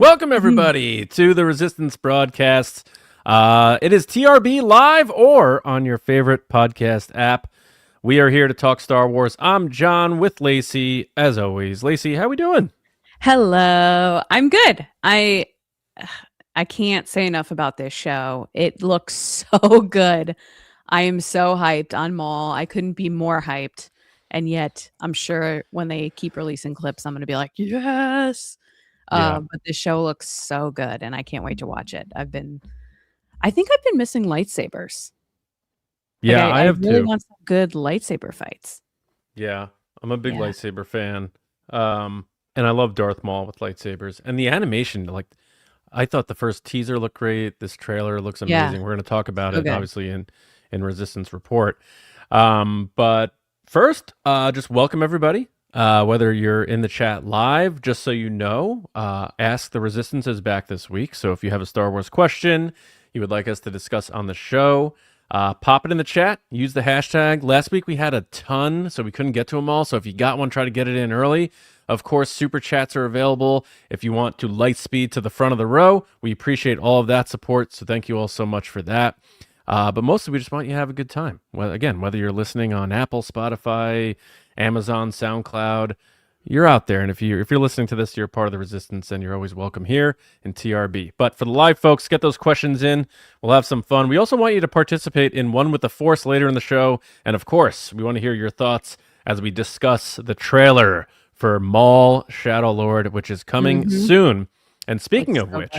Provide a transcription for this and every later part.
Welcome, everybody, to the Resistance broadcast. It is TRB live or on your favorite podcast app. We are here to talk Star Wars. I'm John with Lacey, as always. Lacey, how we doing? Hello. I'm good. I can't say enough about this show. It looks so good. I am so hyped on Maul. I couldn't be more hyped. And yet, I'm sure when they keep releasing clips, I'm going to be like, yes. But this show looks so good, and I can't wait to watch it. I think I've been missing lightsabers. Yeah, I have really too. want some good lightsaber fights. Yeah, I'm a big lightsaber fan. And I love Darth Maul with lightsabers. And the animation, I thought the first teaser looked great. This trailer looks amazing. We're going to talk about it, obviously, in Resistance Report. But first, just welcome everybody. Whether you're in the chat live, just so you know, Ask the Resistance is back this week. So if you have a Star Wars question you would like us to discuss on the show, pop it in the chat. Use the hashtag. Last week we had a ton, so we couldn't get to them all. So if you got one, try to get it in early. Of course, super chats are available if you want to light speed to the front of the row. We appreciate all of that support, so thank you all so much for that. But mostly we just want you to have a good time. Well, again, whether you're listening on Apple, Spotify, Amazon, SoundCloud, you're out there. And if you're listening to this, you're part of the Resistance, and you're always welcome here in TRB. But for the live folks, get those questions in. We'll have some fun. We also want you to participate in One with the Force later in the show. And of course, we want to hear your thoughts as we discuss the trailer for Maul Shadow Lord, which is coming soon. And speaking of which,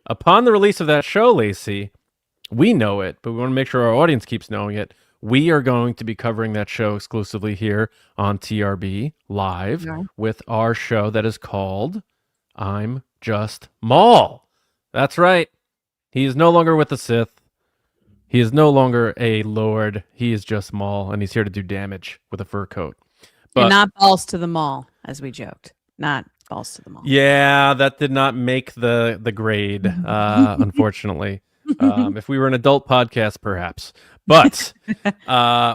upon the release of that show, Lacey, we know it, but we want to make sure our audience keeps knowing it. We are going to be covering that show exclusively here on TRB live with our show that is called I'm Just Maul. That's right. He is no longer with the Sith. He is no longer a lord. He is just Maul, and he's here to do damage with a fur coat. But, and not balls to the Maul, as we joked. Not balls to the Maul. Yeah, that did not make the grade, unfortunately. If we were an adult podcast, perhaps. But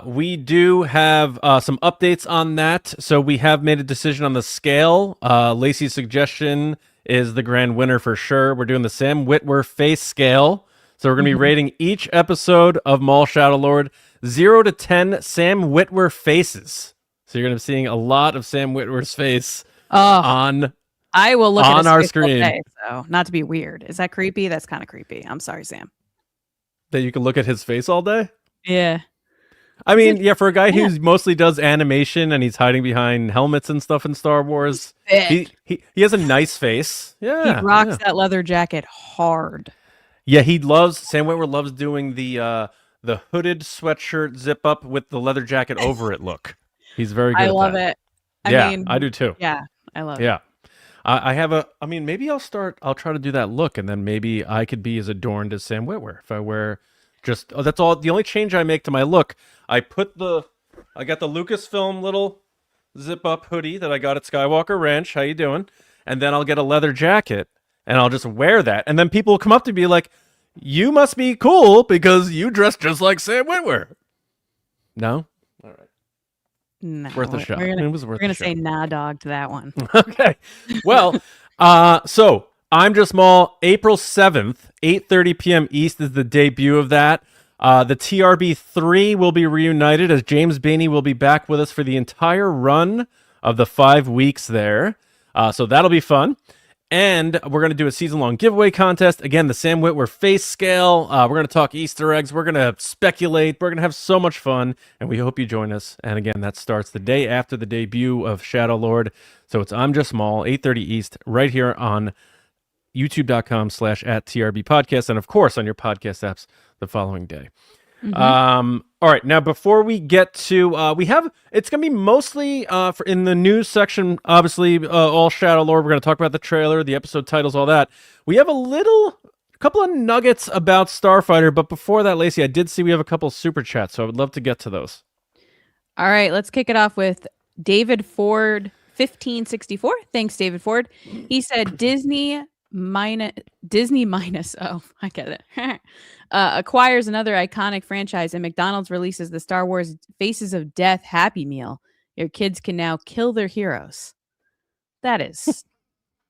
we do have some updates on that. So we have made a decision on the scale. Lacey's suggestion is the grand winner for sure. We're doing the Sam Witwer face scale. So we're going to be rating each episode of Maul Shadow Lord 0 to 10 Sam Witwer faces. So you're going to be seeing a lot of Sam Witwer's face on I will look on our screen. Day, so not to be weird. Is that creepy? That's kind of creepy. I'm sorry, Sam. That you can look at his face all day? Yeah. I mean, yeah, for a guy who mostly does animation and he's hiding behind helmets and stuff in Star Wars, he has a nice face. Yeah. He rocks that leather jacket hard. Yeah, Sam Witwer loves doing the hooded sweatshirt zip up with the leather jacket over it look. He's very good at that. I love it. I mean, I do too. Yeah, I love it. Yeah. Maybe I'll try to do that look, and then maybe I could be as adorned as Sam Witwer if I wear that's all. The only change I make to my look, I got the Lucasfilm little zip up hoodie that I got at Skywalker Ranch. How you doing? And then I'll get a leather jacket and I'll just wear that. And then people will come up to me like, you must be cool because you dress just like Sam Witwer. No? All right. No, worth a shot. We're gonna say nah, dog, to that one. Okay. Well, so I'm Just Maul. April 7th, 8:30 p.m. East is the debut of that. The TRB 3 will be reunited as James Baney will be back with us for the entire run of the 5 weeks there. So that'll be fun. And we're going to do a season-long giveaway contest. Again, the Sam Witwer face scale. We're going to talk Easter eggs. We're going to speculate. We're going to have so much fun, and we hope you join us. And again, that starts the day after the debut of Shadow Lord. So it's I'm Just Maul, 8:30 East, right here on youtube.com/@TRB podcast, and of course on your podcast apps the following day. All right, now before we get to it's gonna be mostly in the news section, obviously, all Shadow Lord. We're gonna talk about the trailer, the episode titles, all that. We have a couple of nuggets about Starfighter, but before that, Lacey, I did see we have a couple of super chats, so I would love to get to those. All right, let's kick it off with David Ford 1564. Thanks, David Ford. He said Disney minus I get it acquires another iconic franchise and McDonald's releases the Star Wars Faces of Death Happy Meal. Your kids can now kill their heroes. That is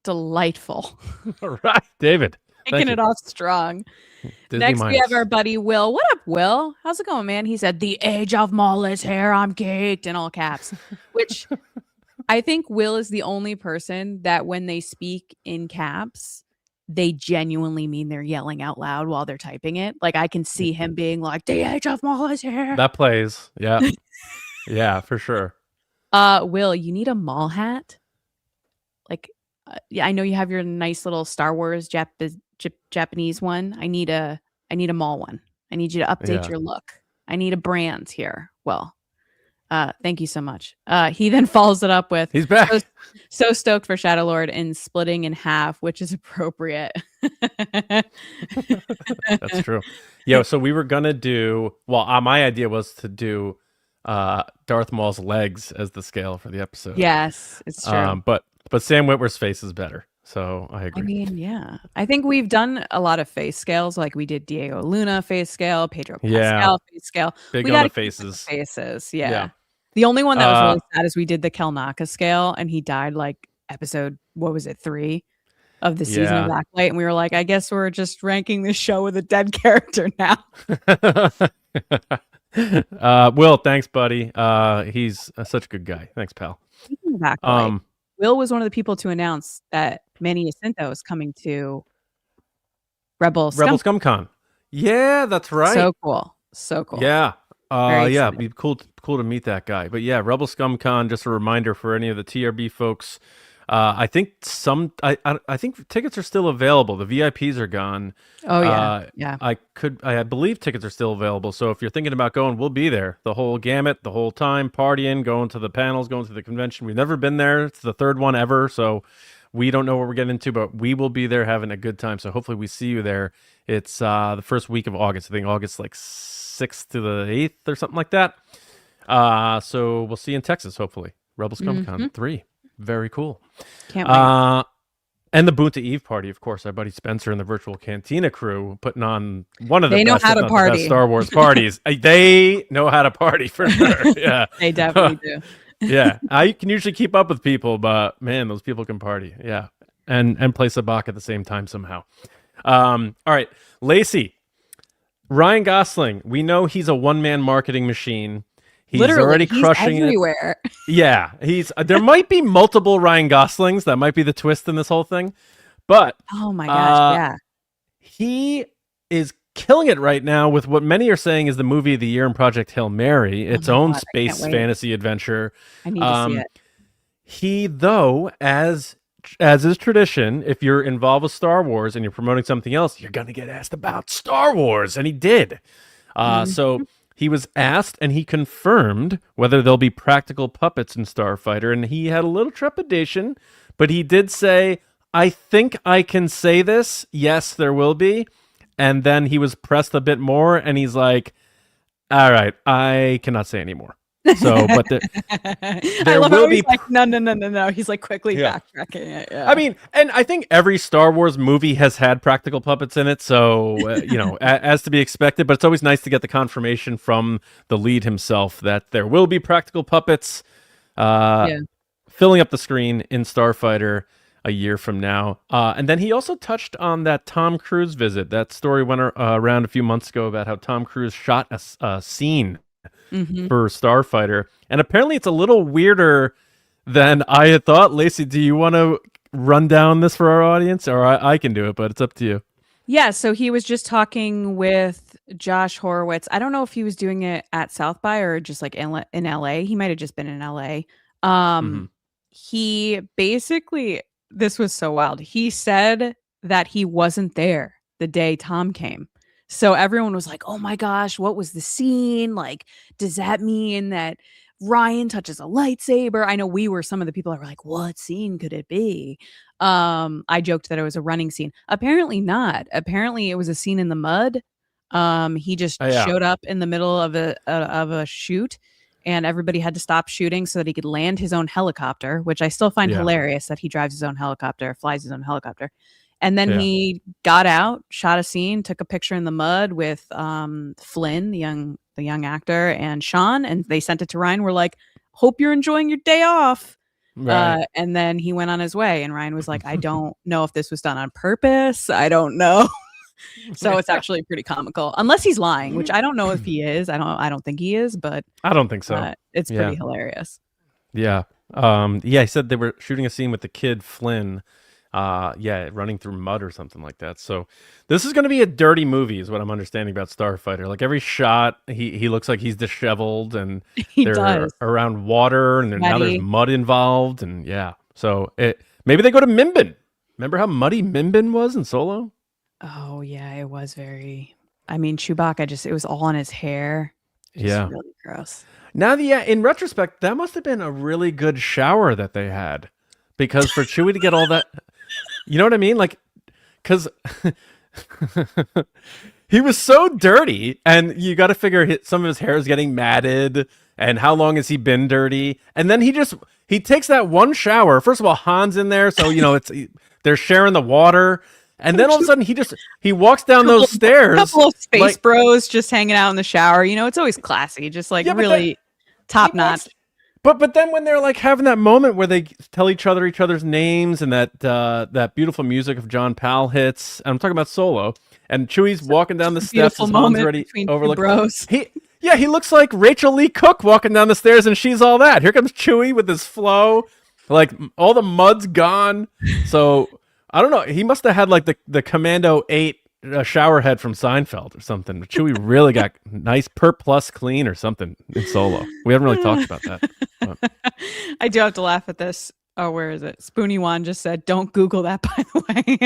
delightful. All right, David. Kicking it off strong. Disney Next, minus. we have our buddy Will. What up, Will? How's it going, man? He said, "The age of Maul is here. I'm geeked," in all caps, which I think Will is the only person that when they speak in caps, they genuinely mean they're yelling out loud while they're typing it. Like I can see him being like, "The age of Maul is here." That plays. Yeah. Yeah, for sure. Will, you need a Maul hat? Like, yeah, I know you have your nice little Star Wars Japanese one. I need a Maul one. I need you to update your look. I need a brand here. Well, thank you so much. He then follows it up with, he's back. So stoked for Shadow Lord and splitting in half, which is appropriate. That's true. Yeah, so we were gonna do, well, my idea was to do Darth Maul's legs as the scale for the episode. Yes, it's true. But Sam Witwer's face is better. So I agree. I mean, yeah. I think we've done a lot of face scales. Like we did Diego Luna face scale, Pedro Pascal face scale. Big we on got the faces. Faces, yeah. The only one that was really sad is we did the Kelnaka scale, and he died like episode, what was it, 3 of the season of Blacklight, and we were like, I guess we're just ranking this show with a dead character now. Will, thanks, buddy. He's such a good guy. Thanks, pal. Will was one of the people to announce that Manny Jacinto is coming to Rebel ScumCon. Yeah, that's right. So cool. So cool. Yeah. Yeah, it'd be cool to meet that guy. But yeah, Rebel ScumCon, just a reminder for any of the TRB folks. I think I think tickets are still available. The VIPs are gone. Oh yeah. Yeah. I believe tickets are still available. So if you're thinking about going, we'll be there. The whole gamut, the whole time, partying, going to the panels, going to the convention. We've never been there. It's the 3rd one ever. So we don't know what we're getting into, but we will be there having a good time. So hopefully we see you there. It's the first week of August. I think August like 6th to the 8th or something like that. So we'll see you in Texas, hopefully. Rebel ScumCon 3. Very cool. Can't wait. And the Bunta Eve party, of course. Our buddy Spencer and the Virtual Cantina crew putting on one of the best Star Wars parties. They know how to party for sure. Yeah, they definitely do. Yeah, I can usually keep up with people, but man, those people can party. Yeah, and play sabacc at the same time somehow. All right, Lacey, Ryan Gosling. We know he's a one-man marketing machine. He's already crushing everywhere. It. Yeah, there might be multiple Ryan Goslings. That might be the twist in this whole thing. But oh my gosh, yeah, he is killing it right now with what many are saying is the movie of the year in Project Hail Mary, its own space fantasy adventure. I need to see it. He, though, as is tradition, if you're involved with Star Wars and you're promoting something else, you're gonna get asked about Star Wars, and he did. So he was asked, and he confirmed whether there'll be practical puppets in Starfighter, and he had a little trepidation, but he did say, I think I can say this. Yes, there will be. And then he was pressed a bit more, and he's like, all right, I cannot say anymore. So, but there will be. Like, no. He's like quickly backtracking it. Yeah. I mean, and I think every Star Wars movie has had practical puppets in it, so as to be expected. But it's always nice to get the confirmation from the lead himself that there will be practical puppets filling up the in Starfighter a year from now. And then he also touched on that Tom Cruise visit. That story went around a few months ago about how Tom Cruise shot a scene for Starfighter, and apparently it's a little weirder than I had thought. Lacey, do you want to run down this for our audience, or I can do it, but it's up to you. Yeah, so he was just talking with Josh Horowitz. I don't know if he was doing it at South by or just like in LA. He might have just been in LA. He basically, this was so wild. He said that he wasn't there the day Tom came. So everyone was like, oh my gosh, what was the scene? Like, does that mean that Ryan touches a lightsaber? I know we were some of the people that were like, what scene could it be? I joked that it was a running scene. Apparently not. Apparently it was a scene in the mud. He just showed up in the middle of a shoot, and everybody had to stop shooting so that he could land his own helicopter, which I still find hilarious that he drives his own helicopter, flies his own helicopter. And then he got out, shot a scene, took a picture in the mud with Flynn, the young actor, and Sean, and they sent it to Ryan. We're like, hope you're enjoying your day off. Right. And then he went on his way, and Ryan was like, I don't know if this was done on purpose. I don't know. So it's actually pretty comical, unless he's lying, which I don't know if he is. I don't think he is, but I don't think so. It's pretty hilarious. Yeah. Yeah, he said they were shooting a scene with the kid Flynn. Running through mud or something like that. So this is going to be a dirty movie, is what I'm understanding about Starfighter. Like every shot, he looks like he's disheveled, and they're does. around water, and now there's Muddy. mud involved, and yeah. So maybe they go to Mimbin. Remember how muddy Mimbin was in Solo? Oh yeah, it was very. I mean, Chewbacca it was all in his hair. Just really gross. Now, in retrospect, that must have been a really good shower that they had, because for Chewie to get all that, you know what I mean? Like, because he was so dirty, and you got to figure some of his hair is getting matted, and how long has he been dirty? And then he takes that one shower. First of all, Han's in there, so they're sharing the water. And then all of a sudden, he walks down those stairs. A couple of space bros just hanging out in the shower. It's always classy, just really top notch. But then when they're like having that moment where they tell each other's names, and that beautiful music of John Powell hits, and I'm talking about Solo, and Chewie's walking down the steps as Han's already overlooking. He looks like Rachel Lee Cook walking down the stairs, and she's all that. Here comes Chewie with his flow, like all the mud's gone. So I don't know. He must have had like the Commando 8 shower head from Seinfeld or something. Chewie really got nice Perp Plus clean or something in Solo. We haven't really talked about that. I do have to laugh at this. Oh, where is it? Spoony Wan just said, "Don't Google that." By the way.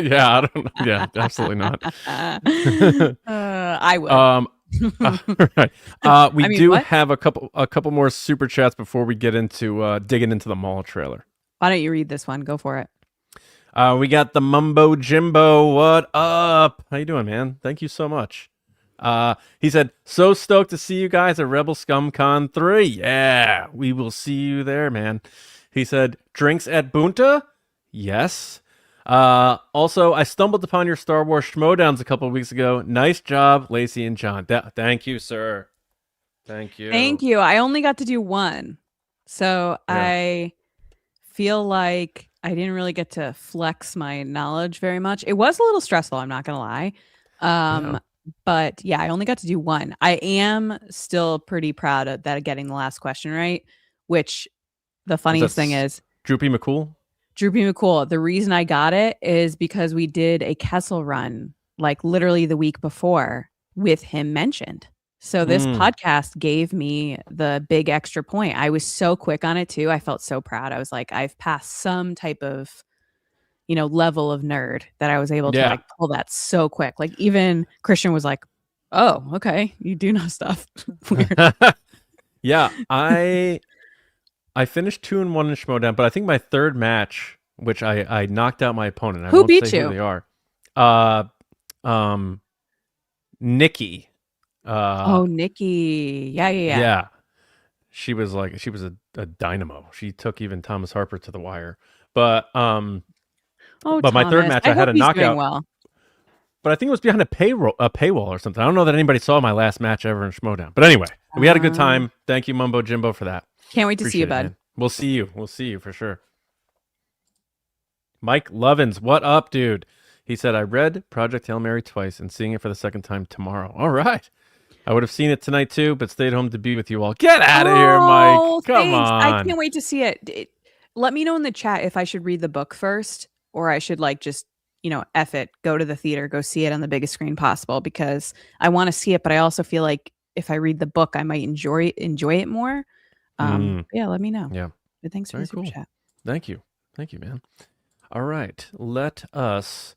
Yeah, I don't know. Yeah, absolutely not. I will. Right. We do have a couple more super chats before we get into digging into the Maul trailer. Why don't you read this one? Go for it. We got the Mumbo Jimbo. What up? How you doing, man? Thank you so much. He said, so stoked to see you guys at Rebel Scum Con 3. Yeah, we will see you there, man. He said, drinks at Bunta? Yes. Also, I stumbled upon your Star Wars Schmoedowns a couple of weeks ago. Nice job, Lacey and John. Thank you, sir. Thank you. Thank you. I only got to do one. So I feel like I didn't really get to flex my knowledge very much. It was a little stressful, I'm not going to lie. But yeah, I only got to do one. I am still pretty proud of that, getting the last question right, which the funniest thing is Droopy McCool. Droopy McCool. The reason I got it is because we did a Kessel run, like literally the week before, with him mentioned. So this podcast gave me the big extra point. I was so quick on it too. I felt so proud. I was like, I've passed some type of, level of nerd that I was able to like pull that so quick. Like even Christian was like, oh, okay, you do know stuff. Weird. Yeah, I finished 2-1 in Schmoedown, but I think my third match, which I knocked out my opponent. Who beat you? Who they are. Nikki. Nikki. Yeah. She was a dynamo. She took even Thomas Harper to the wire. But my third match I had a knockout. Well. But I think it was behind a paywall or something. I don't know that anybody saw my last match ever in Schmoedown. But anyway, we had a good time. Thank you, Mumbo Jimbo, for that. Can't wait to see you, bud. Man. We'll see you. We'll see you for sure. Mike Lovins, what up, dude? He said, I read Project Hail Mary twice and seeing it for the second time tomorrow. All right. I would have seen it tonight too, but stayed home to be with you all. Get out of here, Mike. Come on. I can't wait to see it. Let me know in the chat if I should read the book first, or I should just, F it, go to the theater, go see it on the biggest screen possible, because I want to see it, but I also feel like if I read the book, I might enjoy it more. Yeah, let me know. Yeah. But thanks for the super chat. Thank you, man. All right, let us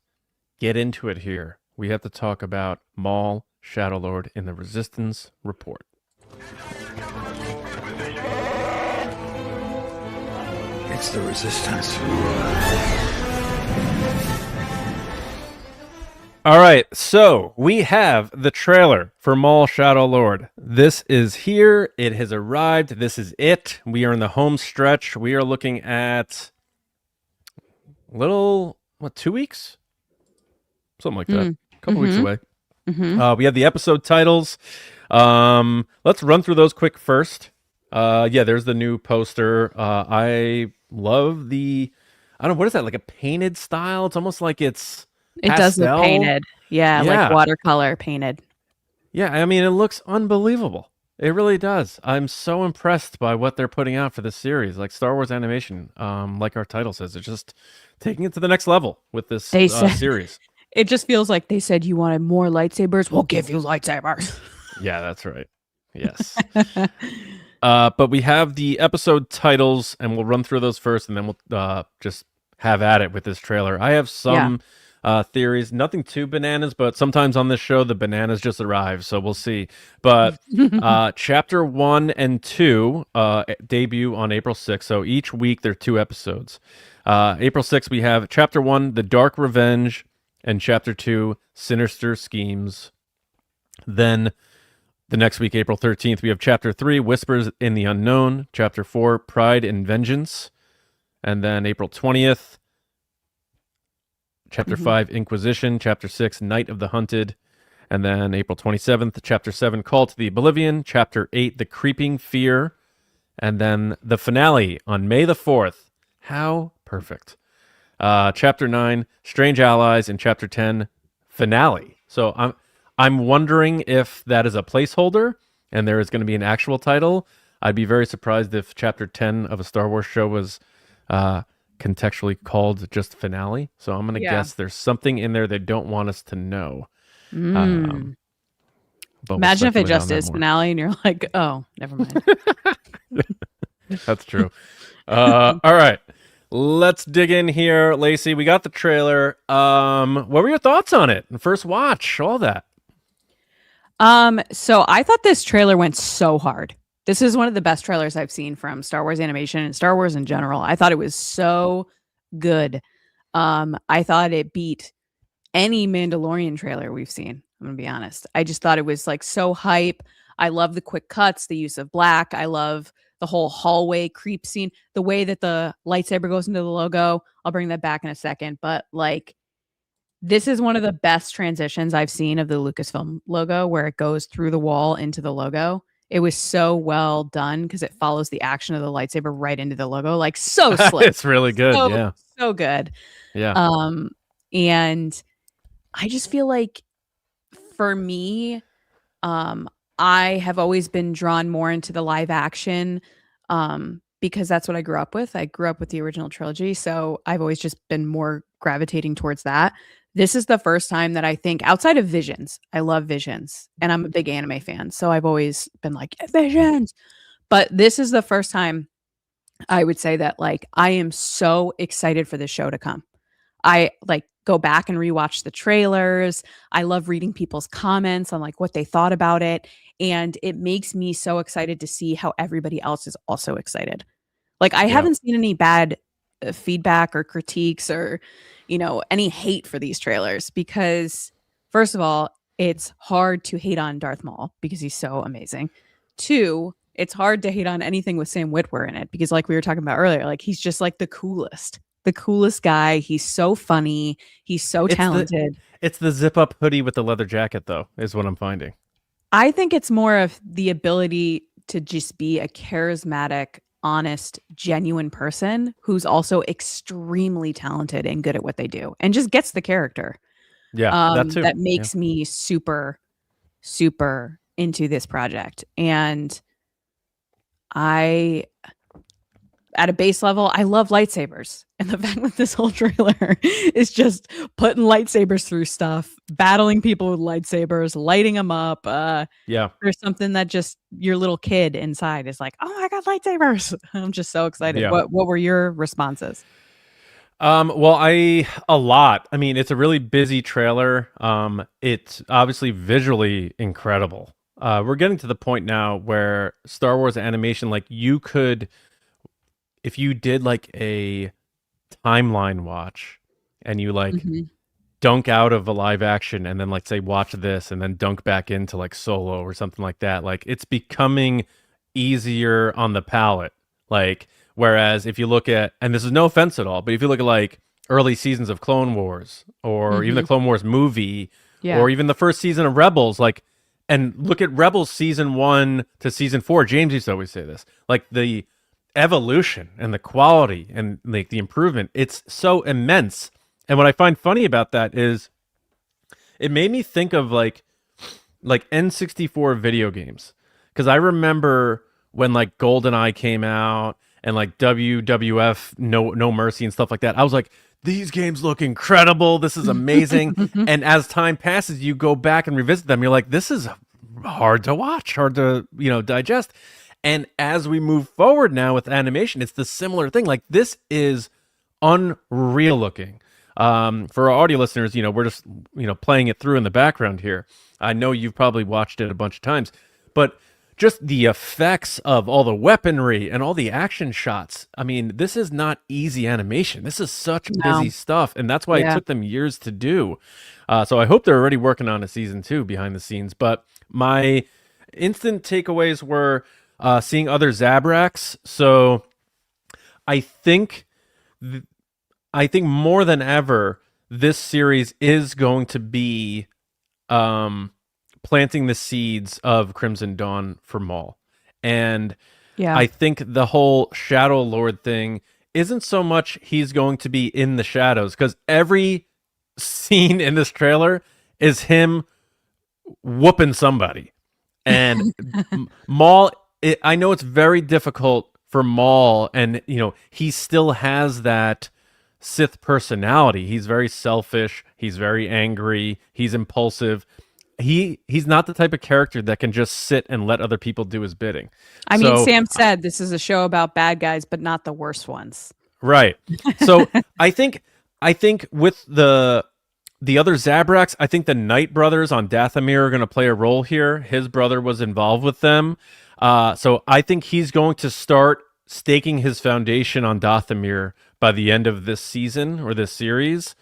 get into it here. We have to talk about Maul, Shadow Lord in the Resistance Report. It's the Resistance. All right, so we have the trailer for Maul Shadow Lord. This is here. It has arrived. This is it. We are in the home stretch. We are looking at 2 weeks? Something like that. A couple weeks away. We have the episode titles. Let's run through those quick first. Yeah, there's the new poster. I love I don't know, what is that, like a painted style? It's almost like it's It does look pastel. painted. Yeah, like Yeah. watercolor painted. Yeah, I mean, it looks unbelievable. It really does. I'm so impressed by what they're putting out for this series. Like Star Wars animation, like our title says, it's just taking it to the next level with this They said series. it just feels like they said you wanted more lightsabers. We'll give you lightsabers. Yeah, that's right. Yes. But we have the episode titles, and we'll run through those first, and then we'll just have at it with this trailer. I have some theories, nothing too bananas, but sometimes on this show, the bananas just arrive, so we'll see. But Chapter 1 and 2 debut on April 6th, so each week there are 2 episodes. April 6th, we have Chapter 1, The Dark Revenge, and Chapter 2, Sinister Schemes. Then the next week, April 13th, we have Chapter 3, Whispers in the Unknown, Chapter 4, Pride and Vengeance, and then April 20th, Chapter 5, Inquisition, Chapter 6, Night of the Hunted, and then April 27th, Chapter 7, Call to the Oblivion, Chapter 8, The Creeping Fear, and then the finale on May the 4th. How perfect. Chapter 9, Strange Allies, and Chapter 10, Finale. So I'm wondering if that is a placeholder and there is going to be an actual title. I'd be very surprised if Chapter 10 of a Star Wars show was contextually called just Finale. So I'm going to guess there's something in there they don't want us to know. Imagine if it just is Finale and you're like, oh, never mind. That's true. All right. Let's dig in here, Lacey. We got the trailer. What were your thoughts on it? First watch, all that. So I thought this trailer went so hard. This is one of the best trailers I've seen from Star Wars animation and Star Wars in general. I thought it was so good. I thought it beat any Mandalorian trailer we've seen. I'm gonna be honest. I just thought it was like so hype. I love the quick cuts, the use of black. I love the whole hallway creep scene, the way that the lightsaber goes into the logo. I'll bring that back in a second, but like this is one of the best transitions I've seen of the Lucasfilm logo where it goes through the wall into the logo. It was so well done because it follows the action of the lightsaber right into the logo. Like so slick. It's really good. Yeah. So good. Yeah. And I just feel like for me, I have always been drawn more into the live action because that's what I grew up with. I grew up with the original trilogy. So I've always just been more gravitating towards that. This is the first time that I think outside of Visions, I love Visions and I'm a big anime fan. So I've always been like, Visions. But this is the first time I would say that like I am so excited for this show to come. I like go back and rewatch the trailers. I love reading people's comments on like what they thought about it. And it makes me so excited to see how everybody else is also excited. Like I haven't seen any bad feedback or critiques or, you know, any hate for these trailers because first of all, it's hard to hate on Darth Maul because he's so amazing. 2, it's hard to hate on anything with Sam Witwer in it because like we were talking about earlier, like he's just like the coolest guy. He's so funny. He's so talented. It's the zip up hoodie with the leather jacket though, is what I'm finding. I think it's more of the ability to just be a charismatic, honest, genuine person who's also extremely talented and good at what they do and just gets the character. Yeah, that too. That makes me super, super into this project. And at a base level, I love lightsabers. And the fact that this whole trailer is just putting lightsabers through stuff, battling people with lightsabers, lighting them up. There's something that just your little kid inside is like, oh, I got lightsabers. I'm just so excited. Yeah. What were your responses? Well, a lot. I mean, it's a really busy trailer. It's obviously visually incredible. We're getting to the point now where Star Wars animation, like you could, if you did like a timeline watch and you like dunk out of a live action and then like say watch this and then dunk back into like Solo or something like that, like it's becoming easier on the palate. Like whereas if you look at, and this is no offense at all, but if you look at like early seasons of Clone Wars or even the Clone Wars movie or even the first season of Rebels, like And look at Rebels season 1 to season 4. James used to always say this, like the evolution and the quality and like the improvement. It's so immense. And what I find funny about that is it made me think of like N64 video games. Because I remember when like GoldenEye came out and like WWF No Mercy and stuff like that. I was like, these games look incredible. This is amazing. And as time passes, you go back and revisit them. You're like, this is hard to watch, hard to, digest. And as we move forward now with animation, it's the similar thing. Like, this is unreal looking. For our audio listeners, we're just, playing it through in the background here. I know you've probably watched it a bunch of times, but just the effects of all the weaponry and all the action shots. I mean, this is not easy animation. This is such busy stuff, and that's why it took them years to do. So I hope they're already working on a season 2 behind the scenes. But my instant takeaways were seeing other Zabraks. So I think more than ever, this series is going to be planting the seeds of Crimson Dawn for Maul. And I think the whole Shadow Lord thing isn't so much he's going to be in the shadows, because every scene in this trailer is him whooping somebody. And Maul, I know it's very difficult for Maul, and he still has that Sith personality. He's very selfish, he's very angry, he's impulsive. He's not the type of character that can just sit and let other people do his bidding. I mean, Sam said this is a show about bad guys, but not the worst ones. Right. So I think with the other Zabraks, I think the Knight brothers on Dathomir are going to play a role here. His brother was involved with them. So I think he's going to start staking his foundation on Dathomir by the end of this season or this series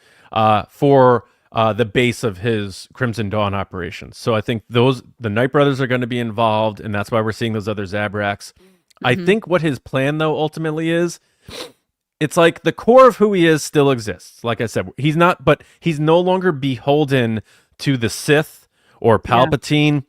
for the base of his Crimson Dawn operations. So I think the Knight brothers are going to be involved, and that's why we're seeing those other Zabraks. I think what his plan, though, ultimately is, it's like the core of who he is still exists. Like I said, he's no longer beholden to the Sith or Palpatine,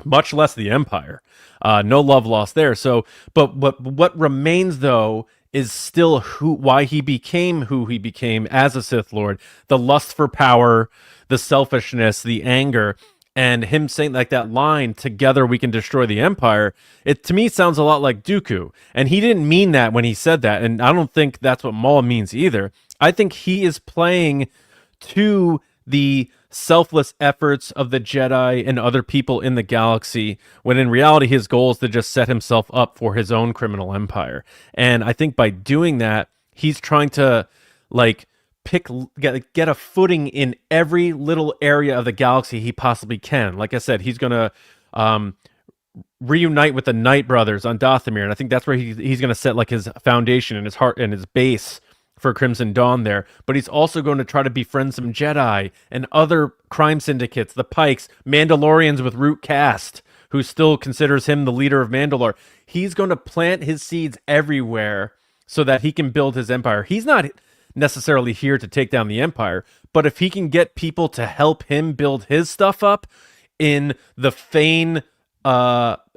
much less the Empire. No love lost there. So, but what remains, though, is still why he became who he became as a Sith Lord. The lust for power, the selfishness, the anger, and him saying like that line, "Together we can destroy the Empire." It to me sounds a lot like Dooku, and he didn't mean that when he said that, and I don't think that's what Maul means either. I think he is playing to the selfless efforts of the Jedi and other people in the galaxy, when in reality his goal is to just set himself up for his own criminal empire. And I think by doing that, he's trying to like get a footing in every little area of the galaxy he possibly can. Like I said, he's gonna reunite with the Knight brothers on Dathomir, and I think that's where he's gonna set like his foundation and his heart and his base for Crimson Dawn there. But he's also going to try to befriend some Jedi and other crime syndicates, the Pikes, Mandalorians with Root Cast, who still considers him the leader of Mandalore. He's going to plant his seeds everywhere so that he can build his empire. He's not necessarily here to take down the Empire, but if he can get people to help him build his stuff up in the vain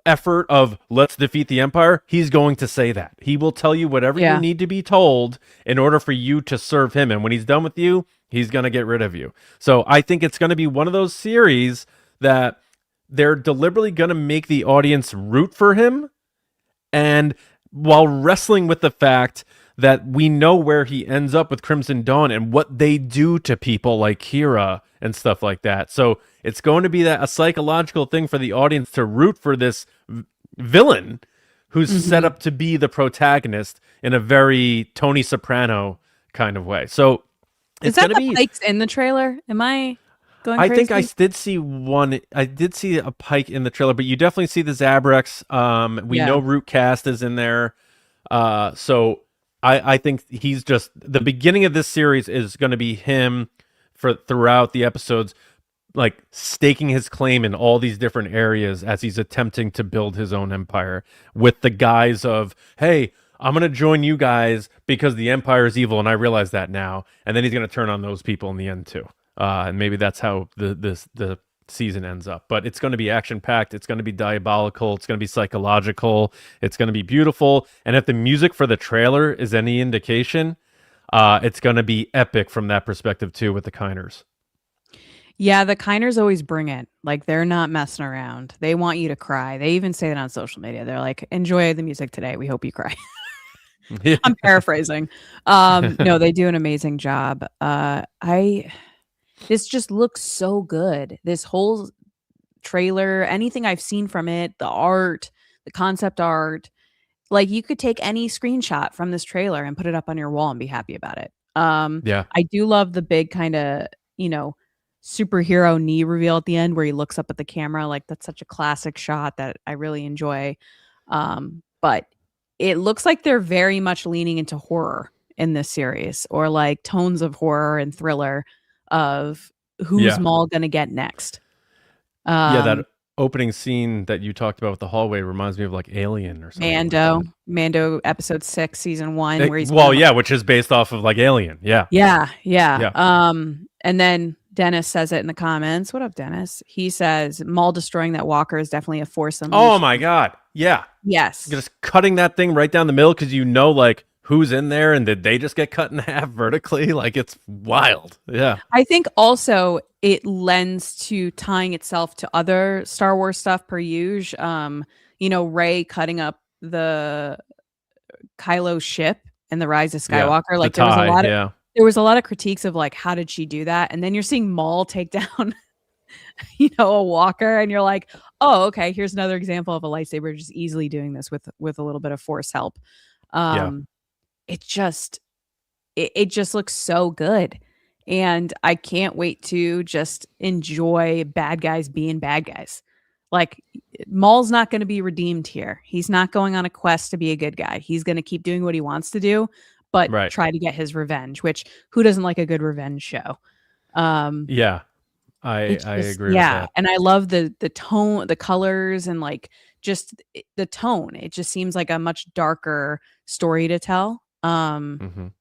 effort of let's defeat the Empire, he's going to say that. He will tell you whatever you need to be told in order for you to serve him. And when he's done with you, he's going to get rid of you. So I think it's going to be one of those series that they're deliberately going to make the audience root for him, and while wrestling with the fact that we know where he ends up with Crimson Dawn and what they do to people like Kira and stuff like that. So it's going to be a psychological thing for the audience to root for this villain who's set up to be the protagonist in a very Tony Soprano kind of way. So is that the Pikes in the trailer? Am I going crazy? I think I did see one. I did see a Pike in the trailer, but you definitely see the Zabraks. We know Root Cast is in there. So I think he's just the beginning of this series is going to be him throughout the episodes, like staking his claim in all these different areas as he's attempting to build his own empire with the guise of, hey, I'm going to join you guys because the Empire is evil and I realize that now. And then he's going to turn on those people in the end too. And maybe that's how the season ends up. But it's going to be action packed. It's going to be diabolical. It's going to be psychological. It's going to be beautiful. And if the music for the trailer is any indication, it's going to be epic from that perspective too with the Kiners. Yeah, the Kiners always bring it. Like, they're not messing around. They want you to cry. They even say that on social media. They're like, enjoy the music today. We hope you cry. I'm paraphrasing. No, they do an amazing job. This just looks so good. This whole trailer, anything I've seen from it, the art, the concept art, like, you could take any screenshot from this trailer and put it up on your wall and be happy about it. Yeah. I do love the big kind of, superhero knee reveal at the end where he looks up at the camera. Like, that's such a classic shot that I really enjoy. But it looks like they're very much leaning into horror in this series, or like tones of horror and thriller of who's Maul gonna get next. That opening scene that you talked about with the hallway reminds me of like Alien or something. Mando episode 6, season 1, where he's which is based off of like Alien. Yeah. And then Dennis says it in the comments. What up, Dennis? He says Maul destroying that walker is definitely a force unleashed. Oh my god. Yeah. Yes. Just cutting that thing right down the middle because like who's in there, and did they just get cut in half vertically? Like, it's wild. Yeah. I think also it lends to tying itself to other Star Wars stuff per usual. Rey cutting up the Kylo ship in The Rise of Skywalker. Like, there was a lot of critiques of like, how did she do that? And then you're seeing Maul take down, a walker, and you're like, oh, okay, here's another example of a lightsaber just easily doing this with a little bit of force help. It just looks so good. And I can't wait to just enjoy bad guys being bad guys. Like, Maul's not going to be redeemed here. He's not going on a quest to be a good guy. He's going to keep doing what he wants to do, but try to get his revenge, which who doesn't like a good revenge show? I agree with that. And I love the tone, the colors, and like just the tone. It just seems like a much darker story to tell. I'm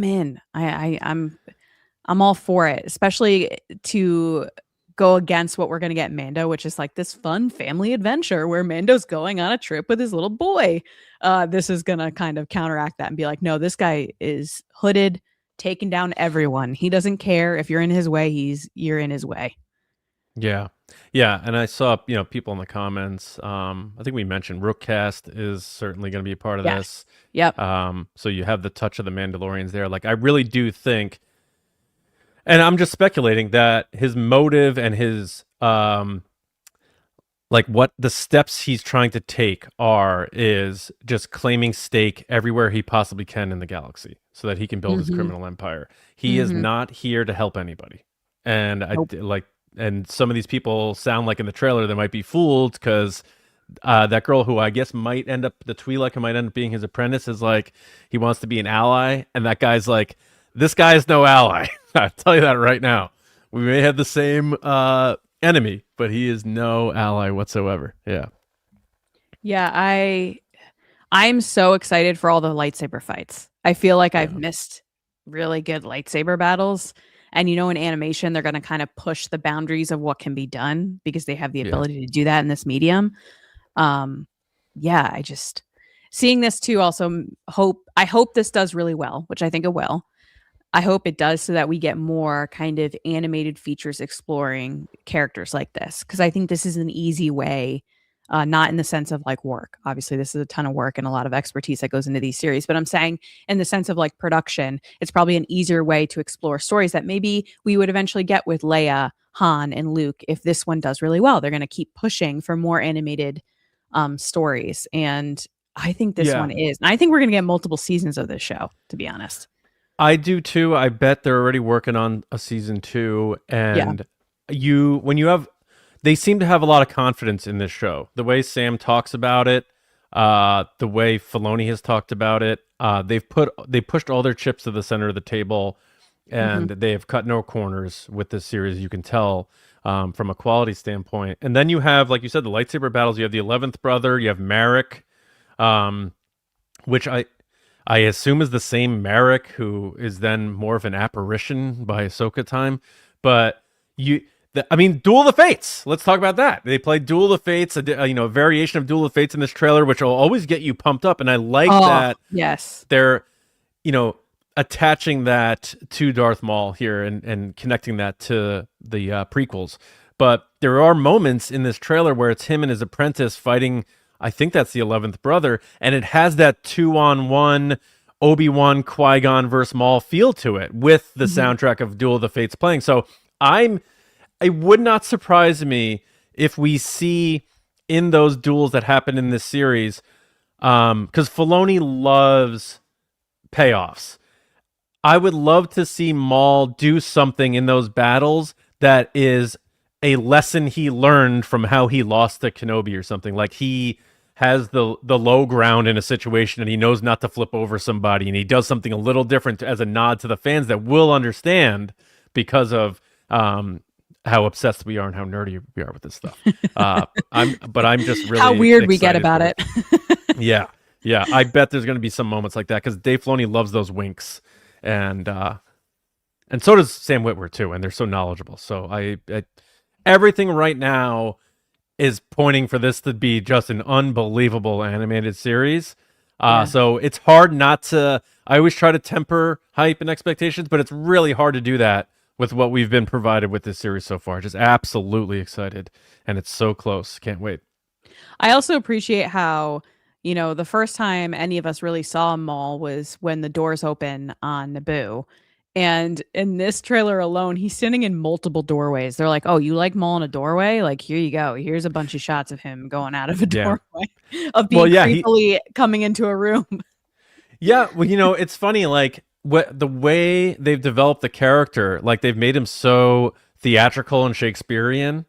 in. I'm all for it, especially to go against what we're going to get in Mando, which is like this fun family adventure where Mando's going on a trip with his little boy. This is going to kind of counteract that and be like, no, this guy is hooded, taking down everyone. He doesn't care if you're in his way. You're in his way. Yeah. And I saw, people in the comments. I think we mentioned Rookcast is certainly going to be a part of this. Yep. So you have the touch of the Mandalorians there. Like, I really do think, and I'm just speculating, that his motive and his like what the steps he's trying to take is just claiming stake everywhere he possibly can in the galaxy so that he can build his criminal empire. He is not here to help anybody. And and some of these people sound like in the trailer they might be fooled because that girl who I guess might end up, the Twi'lek who might end up being his apprentice, is like, he wants to be an ally, and that guy's like, this guy is no ally. I'll tell you that right now. We may have the same enemy, but he is no ally whatsoever. I'm so excited for all the lightsaber fights. I feel like I've missed really good lightsaber battles. And in animation, they're going to kind of push the boundaries of what can be done because they have the ability to do that in this medium. I just seeing this too. Also, I hope this does really well, which I think it will. I hope it does, so that we get more kind of animated features exploring characters like this, because I think this is an easy way. Not in the sense of like work. Obviously, this is a ton of work and a lot of expertise that goes into these series. But I'm saying in the sense of like production, it's probably an easier way to explore stories that maybe we would eventually get with Leia, Han, and Luke. If this one does really well, they're going to keep pushing for more animated stories. And I think this one is. And I think we're going to get multiple seasons of this show, to be honest. I do too. I bet they're already working on a season 2. And they seem to have a lot of confidence in this show. The way Sam talks about it, the way Filoni has talked about it, they pushed all their chips to the center of the table, and they have cut no corners with this series. You can tell from a quality standpoint. And then you have, like you said, the lightsaber battles. You have the 11th brother. You have Marek, which I assume is the same Marek who is then more of an apparition by Ahsoka time, but I mean, Duel of the Fates. Let's talk about that. They played Duel of the Fates, a variation of Duel of the Fates in this trailer, which will always get you pumped up. And I like that. Yes, they're, attaching that to Darth Maul here and connecting that to the prequels. But there are moments in this trailer where it's him and his apprentice fighting. I think that's the 11th brother, and it has that 2-on-1 Obi-Wan Qui-Gon versus Maul feel to it with the soundtrack of Duel of the Fates playing. So it would not surprise me if we see in those duels that happen in this series, because Filoni loves payoffs. I would love to see Maul do something in those battles that is a lesson he learned from how he lost to Kenobi or something. Like he has the low ground in a situation and he knows not to flip over somebody, and he does something a little different as a nod to the fans that will understand because of how obsessed we are and how nerdy we are with this stuff. I'm just really how weird we get about it. Yeah. I bet there's going to be some moments like that because Dave Filoni loves those winks, and so does Sam Witwer too, and they're so knowledgeable. So I everything right now is pointing for this to be just an unbelievable animated series. So it's hard not to. I always try to temper hype and expectations, but it's really hard to do that with what we've been provided with this series so far. Just absolutely excited, and it's so close. Can't wait. I also appreciate how, the first time any of us really saw Maul was when the doors open on Naboo. And in this trailer alone, he's standing in multiple doorways. They're like, oh, you like Maul in a doorway? Like, here you go. Here's a bunch of shots of him going out of a doorway, of being creepily coming into a room. Yeah, well, it's funny, like, the way they've developed the character, like, they've made him so theatrical and Shakespearean,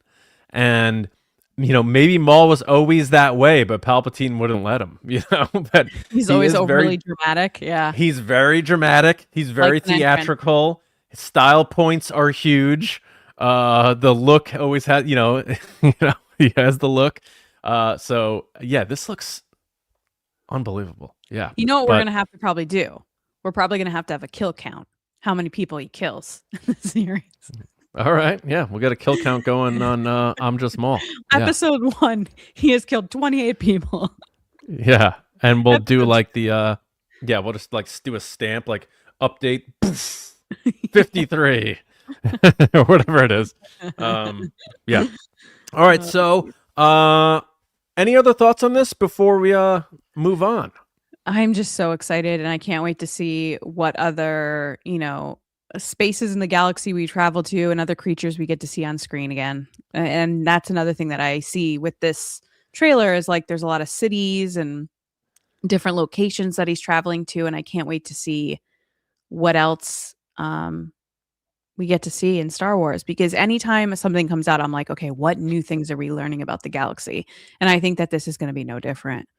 and maybe Maul was always that way, but Palpatine wouldn't let him, but he's always overly dramatic. Yeah. He's very dramatic. He's very theatrical. His style points are huge. The look always has, he has the look. So yeah, this looks unbelievable. Yeah. You know what we're going to have to probably do? We're probably going to have a kill count. How many people he kills in the series. All right. Yeah. We got a kill count going on I'm Just Maul. Episode 1, he has killed 28 people. Yeah. And we'll do like we'll just like do a stamp, like update 53 or whatever it is. Yeah. All right. So any other thoughts on this before we move on? I'm just so excited, and I can't wait to see what other, spaces in the galaxy we travel to and other creatures we get to see on screen again. And that's another thing that I see with this trailer is like there's a lot of cities and different locations that he's traveling to, and I can't wait to see what else we get to see in Star Wars, because anytime something comes out, I'm like, okay, what new things are we learning about the galaxy? And I think that this is going to be no different,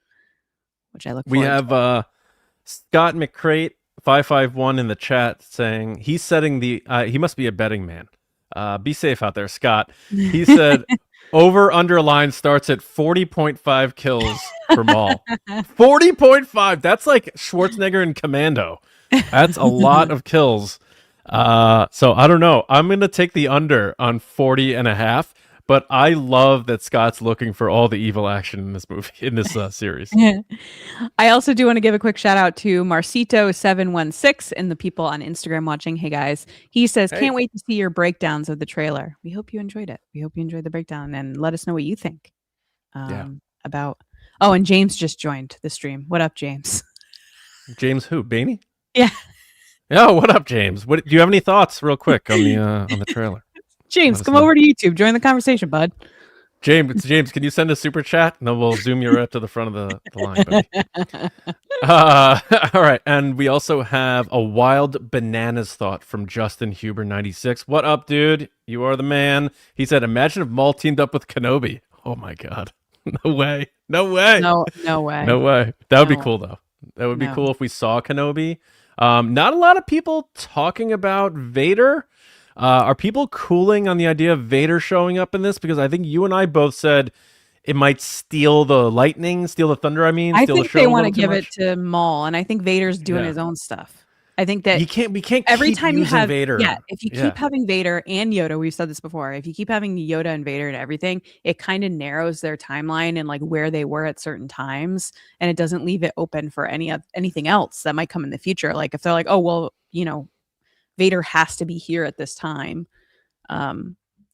which I look forward to. We have Scott McCrate 551 in the chat saying he's setting the he must be a betting man. Be safe out there, Scott. He said over underline starts at 40.5 kills for Maul. 40.5. That's like Schwarzenegger in Commando. That's a lot of kills. So I don't know. I'm going to take the under on 40.5. But I love that Scott's looking for all the evil action in this movie, in this series. I also do want to give a quick shout out to Marcito716 and the people on Instagram watching. Hey guys, he says, can't wait to see your breakdowns of the trailer. We hope you enjoyed it. We hope you enjoyed the breakdown, and let us know what you think about. Oh, and James just joined the stream. What up, James? James who? Bainey? Yeah. Oh, what up, James? Do you have any thoughts, real quick, on the trailer? James, come over to YouTube. Join the conversation, bud. James, can you send a super chat? And then we'll zoom you right up to the front of the line, buddy. All right. And we also have a wild bananas thought from Justin Huber 96. What up, dude? You are the man. He said, imagine if Maul teamed up with Kenobi. Oh, my God. No way. No way. No way. No way. That would be cool, though. That would be cool if we saw Kenobi. Not a lot of people talking about Vader. Are people cooling on the idea of Vader showing up in this? Because I think you and I both said it might steal the thunder. I think they want to give it to Maul, and I think Vader's doing his own stuff. I think that we can't every keep time you using have Vader. if you keep having Vader and Yoda, we've said this before, if you keep having Yoda and Vader and everything, it kind of narrows their timeline and like where they were at certain times, and it doesn't leave it open for anything else that might come in the future. Like if they're like, oh well, Vader has to be here at this time.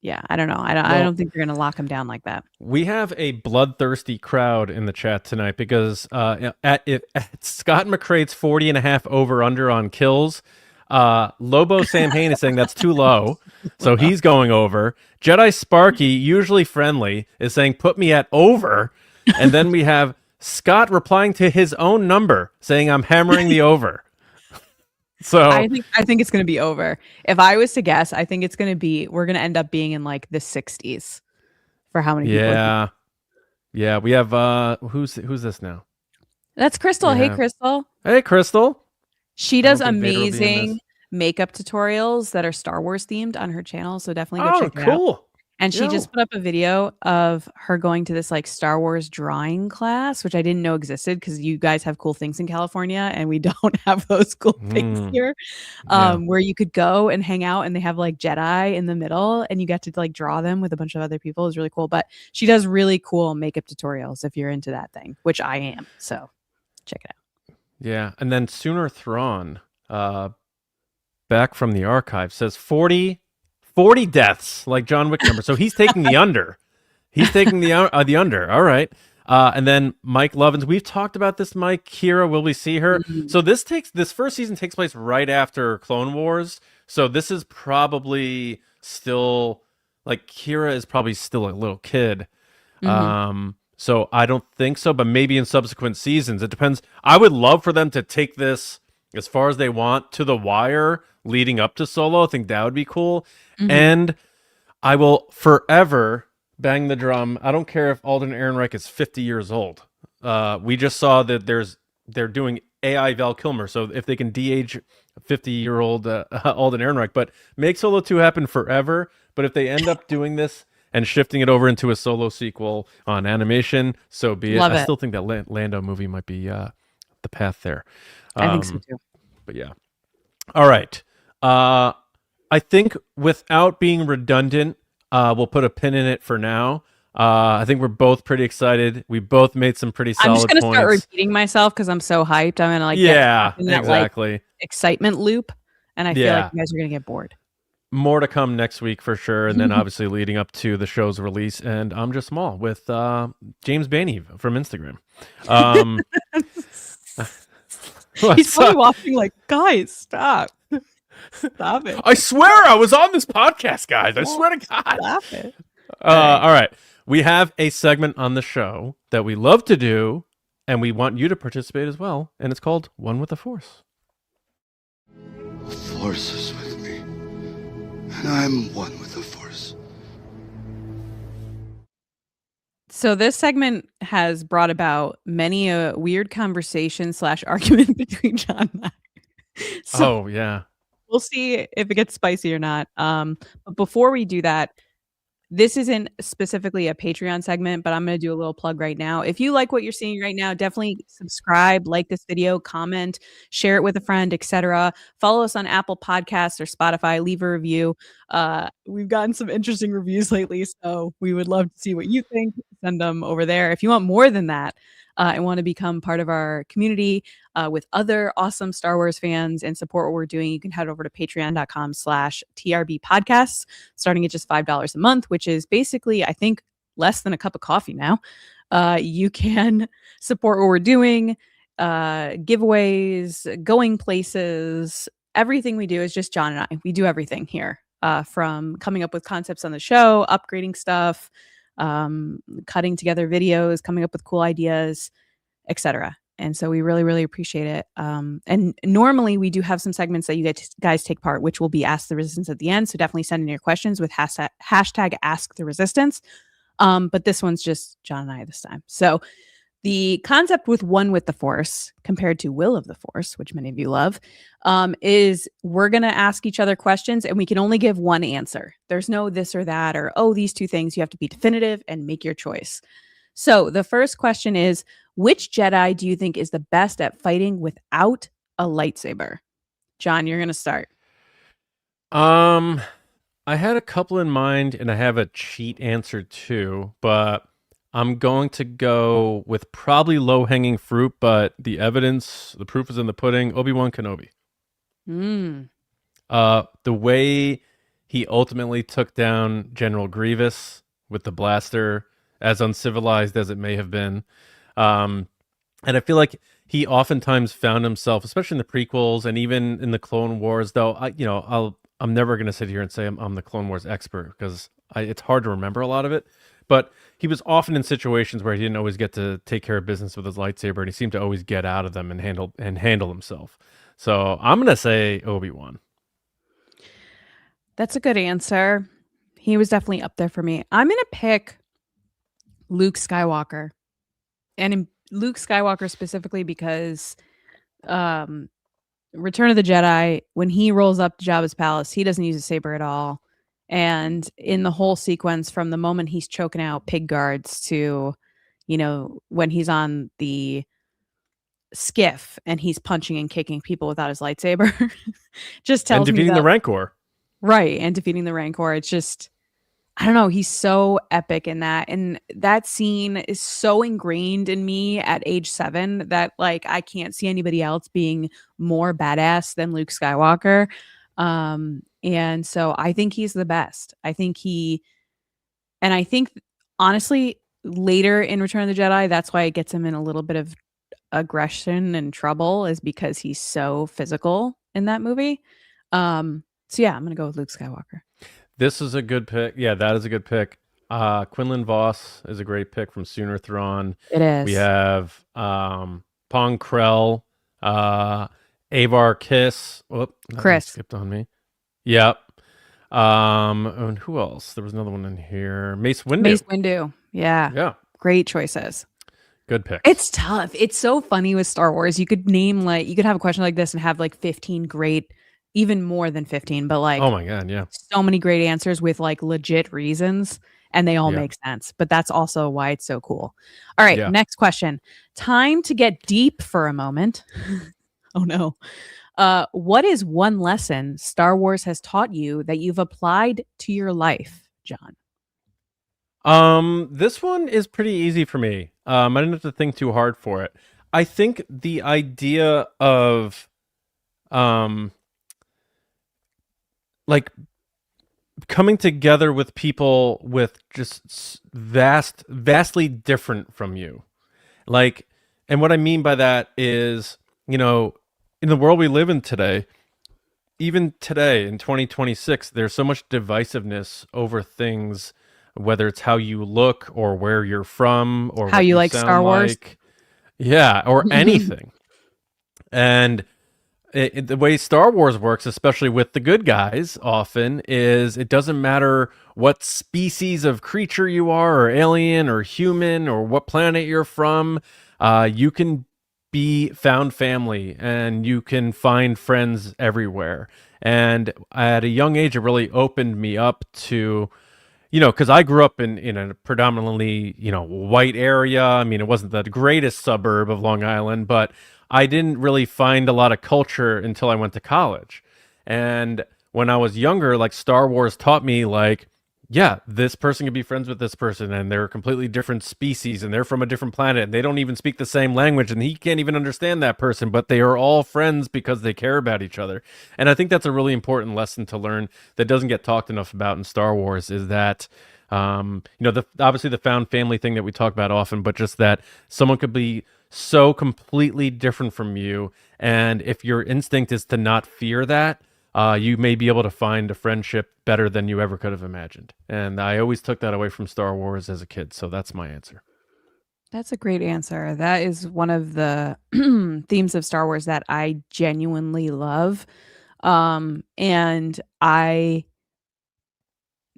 Yeah, I don't know. I don't think they're gonna lock him down like that. We have a bloodthirsty crowd in the chat tonight because at Scott McCrate's 40.5 over under on kills, Lobo Sam Hain is saying that's too low, so he's going over. Jedi Sparky, usually friendly, is saying put me at over, and then we have Scott replying to his own number saying I'm hammering the over. So I think it's going to be over. If I was to guess, I think we're going to end up being in like the 60s for how many people. Yeah. We have who's this now? That's Crystal. Hey, Crystal. Hey, Crystal. She does amazing makeup tutorials that are Star Wars themed on her channel, so definitely go check it out. And she just put up a video of her going to this like Star Wars drawing class, which I didn't know existed because you guys have cool things in California and we don't have those cool things here. Where you could go and hang out and they have like Jedi in the middle and you get to like draw them with a bunch of other people. It's really cool. But she does really cool makeup tutorials if you're into that thing, which I am. So check it out. Yeah. And then Sooner Thrawn, back from the archive, says 40 deaths, like John Wick number. So he's taking the under. He's taking the under. All right. And then Mike Lovins. We've talked about this, Mike. Kira, will we see her? Mm-hmm. So this first season takes place right after Clone Wars. So this is probably still like Kira is probably still a little kid. Mm-hmm. So I don't think so, but maybe in subsequent seasons. It depends. I would love for them to take this as far as they want to the wire leading up to Solo. I think that would be cool. Mm-hmm. And I will forever bang the drum. I don't care if Alden Ehrenreich is 50 years old. We just saw that they're doing AI Val Kilmer. So if they can de-age 50-year-old Alden Ehrenreich, but make Solo 2 happen forever. But if they end up doing this and shifting it over into a Solo sequel on animation, so be it. I still think that Lando movie might be the path there. I think so too. But yeah. All right. I think without being redundant, we'll put a pin in it for now. I think we're both pretty excited. We both made some pretty solid points. I'm just going to start repeating myself because I'm so hyped. I'm going to get in that, exactly. Excitement loop, and I feel like you guys are going to get bored. More to come next week for sure, and then obviously leading up to the show's release. And I'm Just Maul with James Bainey from Instagram. He's probably watching like, guys, stop. Stop it. I swear I was on this podcast, guys. I swear to God. Stop it. All right. We have a segment on the show that we love to do, and we want you to participate as well. And it's called One with the Force. The Force is with me, and I'm one with the Force. So this segment has brought about many a weird conversation / argument between John and I. So, yeah. We'll see if it gets spicy or not. But before we do that, this isn't specifically a Patreon segment, but I'm going to do a little plug right now. If you like what you're seeing right now, definitely subscribe, like this video, comment, share it with a friend, etc. Follow us on Apple Podcasts or Spotify. Leave a review. We've gotten some interesting reviews lately, so we would love to see what you think. Send them over there. If you want more than that, and want to become part of our community with other awesome Star Wars fans and support what we're doing, you can head over to patreon.com/TRB podcasts, starting at just $5 a month, which is basically, I think, less than a cup of coffee now. You can support what we're doing, giveaways, going places. Everything we do is just John and I. We do everything here, from coming up with concepts on the show, upgrading stuff, cutting together videos, coming up with cool ideas, etc. And so we really, really appreciate it. And normally we do have some segments that you guys take part, which will be Ask the Resistance at the end. So definitely send in your questions with hashtag Ask the Resistance. But this one's just John and I this time. So the concept with One with the Force compared to Will of the Force, which many of you love, is we're going to ask each other questions and we can only give one answer. There's no this or that or, oh, these two things. You have to be definitive and make your choice. So the first question is, which Jedi do you think is the best at fighting without a lightsaber? John, you're going to start. I had a couple in mind, and I have a cheat answer too, but I'm going to go with probably low-hanging fruit, but the proof is in the pudding. Obi-Wan Kenobi. The way he ultimately took down General Grievous with the blaster, as uncivilized as it may have been. And I feel like he oftentimes found himself, especially in the prequels and even in the Clone Wars, though, I'm never going to sit here and say I'm the Clone Wars expert because it's hard to remember a lot of it. But he was often in situations where he didn't always get to take care of business with his lightsaber, and he seemed to always get out of them and handle himself. So I'm going to say Obi-Wan. That's a good answer. He was definitely up there for me. I'm going to pick Luke Skywalker. And in Luke Skywalker specifically because Return of the Jedi, when he rolls up to Jabba's palace, he doesn't use a saber at all. And in the whole sequence, from the moment he's choking out pig guards to, when he's on the skiff and he's punching and kicking people without his lightsaber, just tells me defeating the Rancor. Right, and defeating the Rancor. It's just, I don't know, he's so epic in that. And that scene is so ingrained in me at age 7 that like I can't see anybody else being more badass than Luke Skywalker. And so I think he's the best. I think honestly, later in Return of the Jedi, that's why it gets him in a little bit of aggression and trouble, is because he's so physical in that movie. So yeah, I'm gonna go with Luke Skywalker. This is a good pick. Yeah, that is a good pick. Quinlan Vos is a great pick from Sooner Thrawn. It is. We have Pong Krell, Avar Kiss. Chris skipped on me. Yep. And who else? There was another one in here. Mace Windu. Mace Windu. Yeah. Yeah. Great choices. Good pick. It's tough. It's so funny with Star Wars. You could have a question like this and have like 15 great, even more than 15, but like, oh my God, yeah. So many great answers with like legit reasons, and they all make sense. But that's also why it's so cool. All right, Next question. Time to get deep for a moment. Oh no. What is one lesson Star Wars has taught you that you've applied to your life, John? This one is pretty easy for me. I didn't have to think too hard for it. I think the idea of like coming together with people with just vastly different from you. Like, and what I mean by that is, in the world we live in today, even today in 2026, there's so much divisiveness over things, whether it's how you look or where you're from or how you like Star Wars. Yeah, or anything. And the way Star Wars works, especially with the good guys, often is it doesn't matter what species of creature you are, or alien, or human, or what planet you're from. You can be found family, and you can find friends everywhere. And at a young age, it really opened me up to, because I grew up in a predominantly, white area. I mean, it wasn't the greatest suburb of Long Island, but I didn't really find a lot of culture until I went to college. And when I was younger, like Star Wars taught me, like, yeah, this person can be friends with this person, and they're a completely different species, and they're from a different planet, and they don't even speak the same language, and he can't even understand that person, but they are all friends because they care about each other. And I think that's a really important lesson to learn that doesn't get talked enough about in Star Wars, is that obviously the found family thing that we talk about often, but just that someone could be so completely different from you, and if your instinct is to not fear that, you may be able to find a friendship better than you ever could have imagined. And I always took that away from Star Wars as a kid, so that's my answer. That's a great answer. That is one of the themes of Star Wars that I genuinely love. And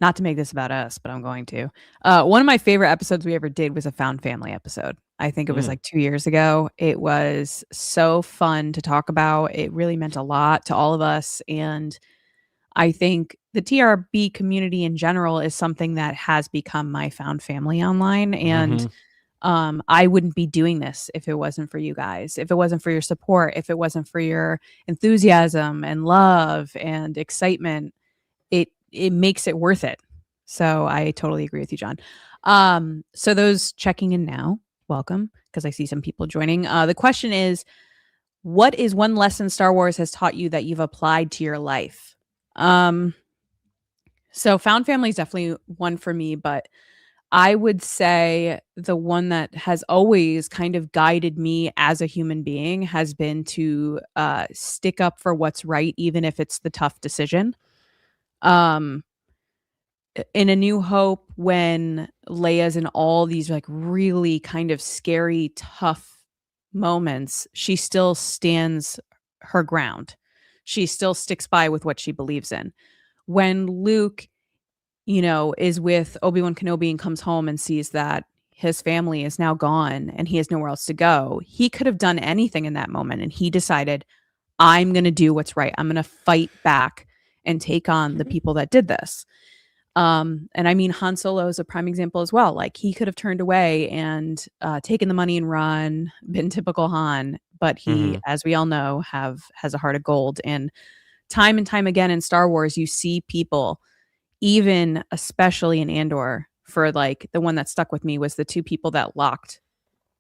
not to make this about us, but I'm going to. One of my favorite episodes we ever did was a found family episode. I think it was like 2 years ago. It was so fun to talk about. It really meant a lot to all of us. And I think the TRB community in general is something that has become my found family online. And I wouldn't be doing this if it wasn't for you guys, if it wasn't for your support, if it wasn't for your enthusiasm and love and excitement. It makes it worth it. So I totally agree with you, John. So those checking in now, welcome, because I see some people joining. The question is, what is one lesson Star Wars has taught you that you've applied to your life? So found family is definitely one for me, but I would say the one that has always kind of guided me as a human being has been to stick up for what's right, even if it's the tough decision. In A New Hope, when Leia's in all these like really kind of scary, tough moments, she still stands her ground. She still sticks by with what she believes in. When Luke, is with Obi-Wan Kenobi and comes home and sees that his family is now gone and he has nowhere else to go, he could have done anything in that moment. And he decided, I'm going to do what's right. I'm going to fight back and take on the people that did this. And I mean, Han Solo is a prime example as well. Like, he could have turned away and taken the money and run, been typical Han, but he, as we all know, has a heart of gold. And time again in Star Wars, you see people, even especially in Andor, for like the one that stuck with me was the two people that locked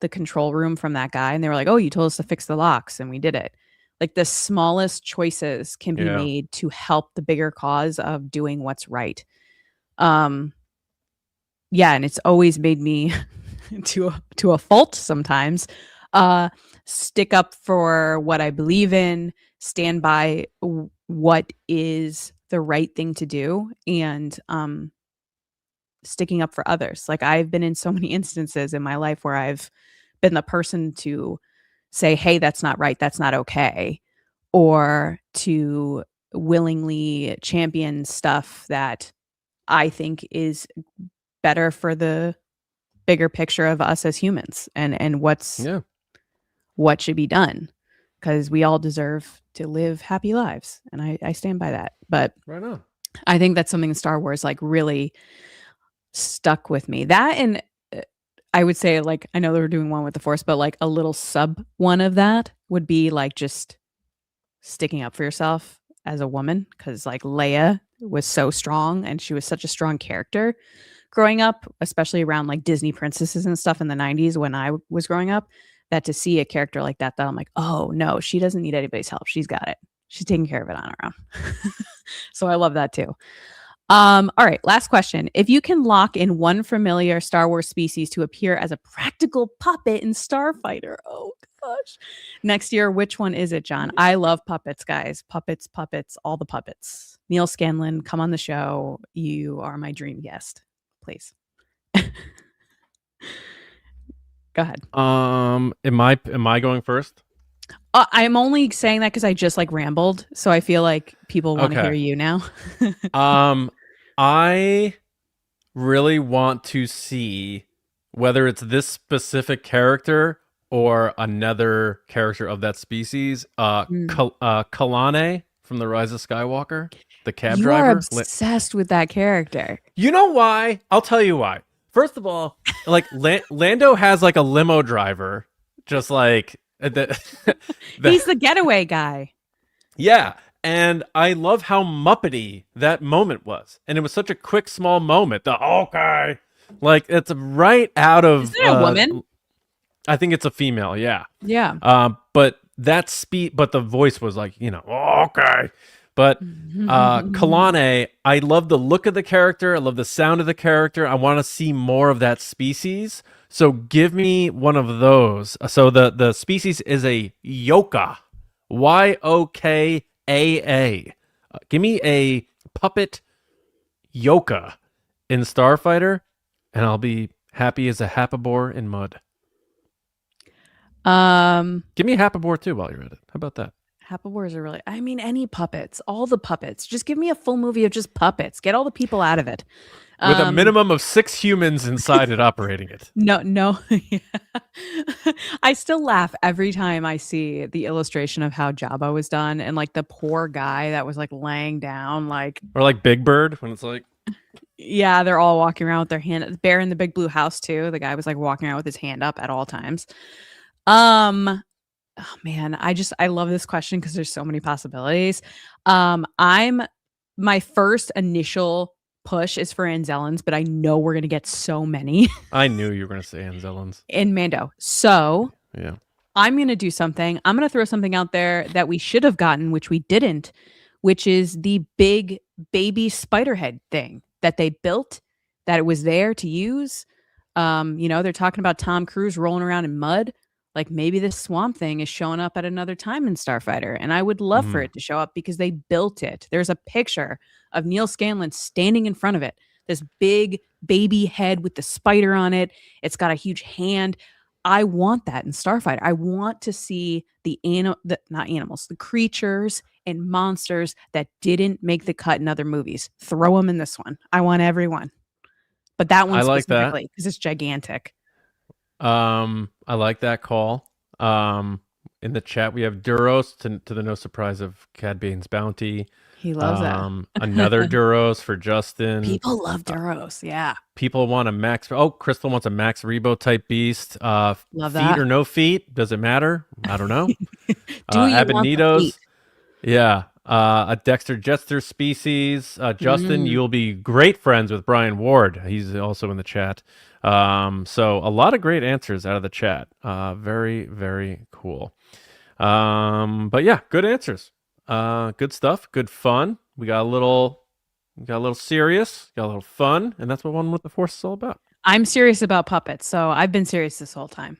the control room from that guy. And they were like, oh, you told us to fix the locks and we did it. Like, the smallest choices can be made to help the bigger cause of doing what's right. And it's always made me to a fault sometimes stick up for what I believe in, stand by what is the right thing to do, and sticking up for others. Like, I've been in so many instances in my life where I've been the person to say, hey, that's not right, that's not okay, or to willingly champion stuff that I think is better for the bigger picture of us as humans, and what should be done, because we all deserve to live happy lives, and I stand by that. But right on. I think that's something in Star Wars like really stuck with me. That, and I would say, like, I know they were doing one with the Force, but like a little sub one of that would be like just sticking up for yourself as a woman, because like Leia was so strong and she was such a strong character growing up, especially around like Disney princesses and stuff in the 90s when I was growing up, that to see a character like that I'm like, oh no, she doesn't need anybody's help. She's got it. She's taking care of it on her own. So I love that too. All right, last question. If you can lock in one familiar Star Wars species to appear as a practical puppet in Starfighter, oh gosh, next year, which one is it, John? I love puppets, guys. Puppets, all the puppets. Neil Scanlon, come on the show. You are my dream guest, please. Go ahead. Am I going first? I'm only saying that because I just like rambled, so I feel like people want to hear you now. I really want to see whether it's this specific character or another character of that species. Kalane from The Rise of Skywalker, the cab driver. You're obsessed with that character. You know why? I'll tell you why. First of all, like Lando has like a limo driver, just like he's the getaway guy. Yeah. And I love how Muppety that moment was. And it was such a quick, small moment. Okay. Like, it's right out of... Is it a woman? I think it's a female, yeah. Yeah. But that but the voice was like, okay. But Kalane, I love the look of the character. I love the sound of the character. I want to see more of that species. So give me one of those. So the species is a Yoka. Yokaa. Give me a puppet Yoka in Starfighter, and I'll be happy as a Hapabor in mud. Give me a Hapabor too while you're at it. How about that? Hapabors are really... I mean, any puppets. All the puppets. Just give me a full movie of just puppets. Get all the people out of it. With a minimum of 6 humans inside it operating it. No. I still laugh every time I see the illustration of how Jabba was done, and like the poor guy that was like laying down, like... Or like Big Bird, when it's like... Yeah, they're all walking around with their hand. Bear in the Big Blue House too. The guy was like walking around with his hand up at all times. Oh man, I love this question because there's so many possibilities. I'm my first initial push is for Anzellans, but I know we're gonna get so many I knew you were going to say Anzellans. in Mando. So Yeah. I'm gonna do something. I'm gonna throw something out there that we should have gotten, which we didn't, which is the big baby spider head thing that they built, that it was there to use. They're talking about Tom Cruise rolling around in mud. Like maybe this swamp thing is showing up at another time in Starfighter. And I would love for it to show up because they built it. There's a picture of Neil Scanlon standing in front of it. This big baby head with the spider on it. It's got a huge hand. I want that in Starfighter. I want to see the creatures and monsters that didn't make the cut in other movies. Throw them in this one. I want everyone. But that one I like that specifically because it's gigantic. I like that call. In the chat we have Duros to the no surprise of Cad Bane's bounty. He loves that. Another Duros for Justin. People love Duros, yeah. People want a Max. Oh, Crystal wants a Max Rebo type beast. Love feet that. or no feet? Does it matter? I don't know. Do you want the feet? Yeah. A Dexter Jetster species. Justin, you'll be great friends with Brian Ward. He's also in the chat. So a lot of great answers out of the chat. Very, very cool. But yeah, good answers. Good stuff. Good fun. We got a little serious, got a little fun, and that's what One with the Force is all about. I'm serious about puppets, so I've been serious this whole time.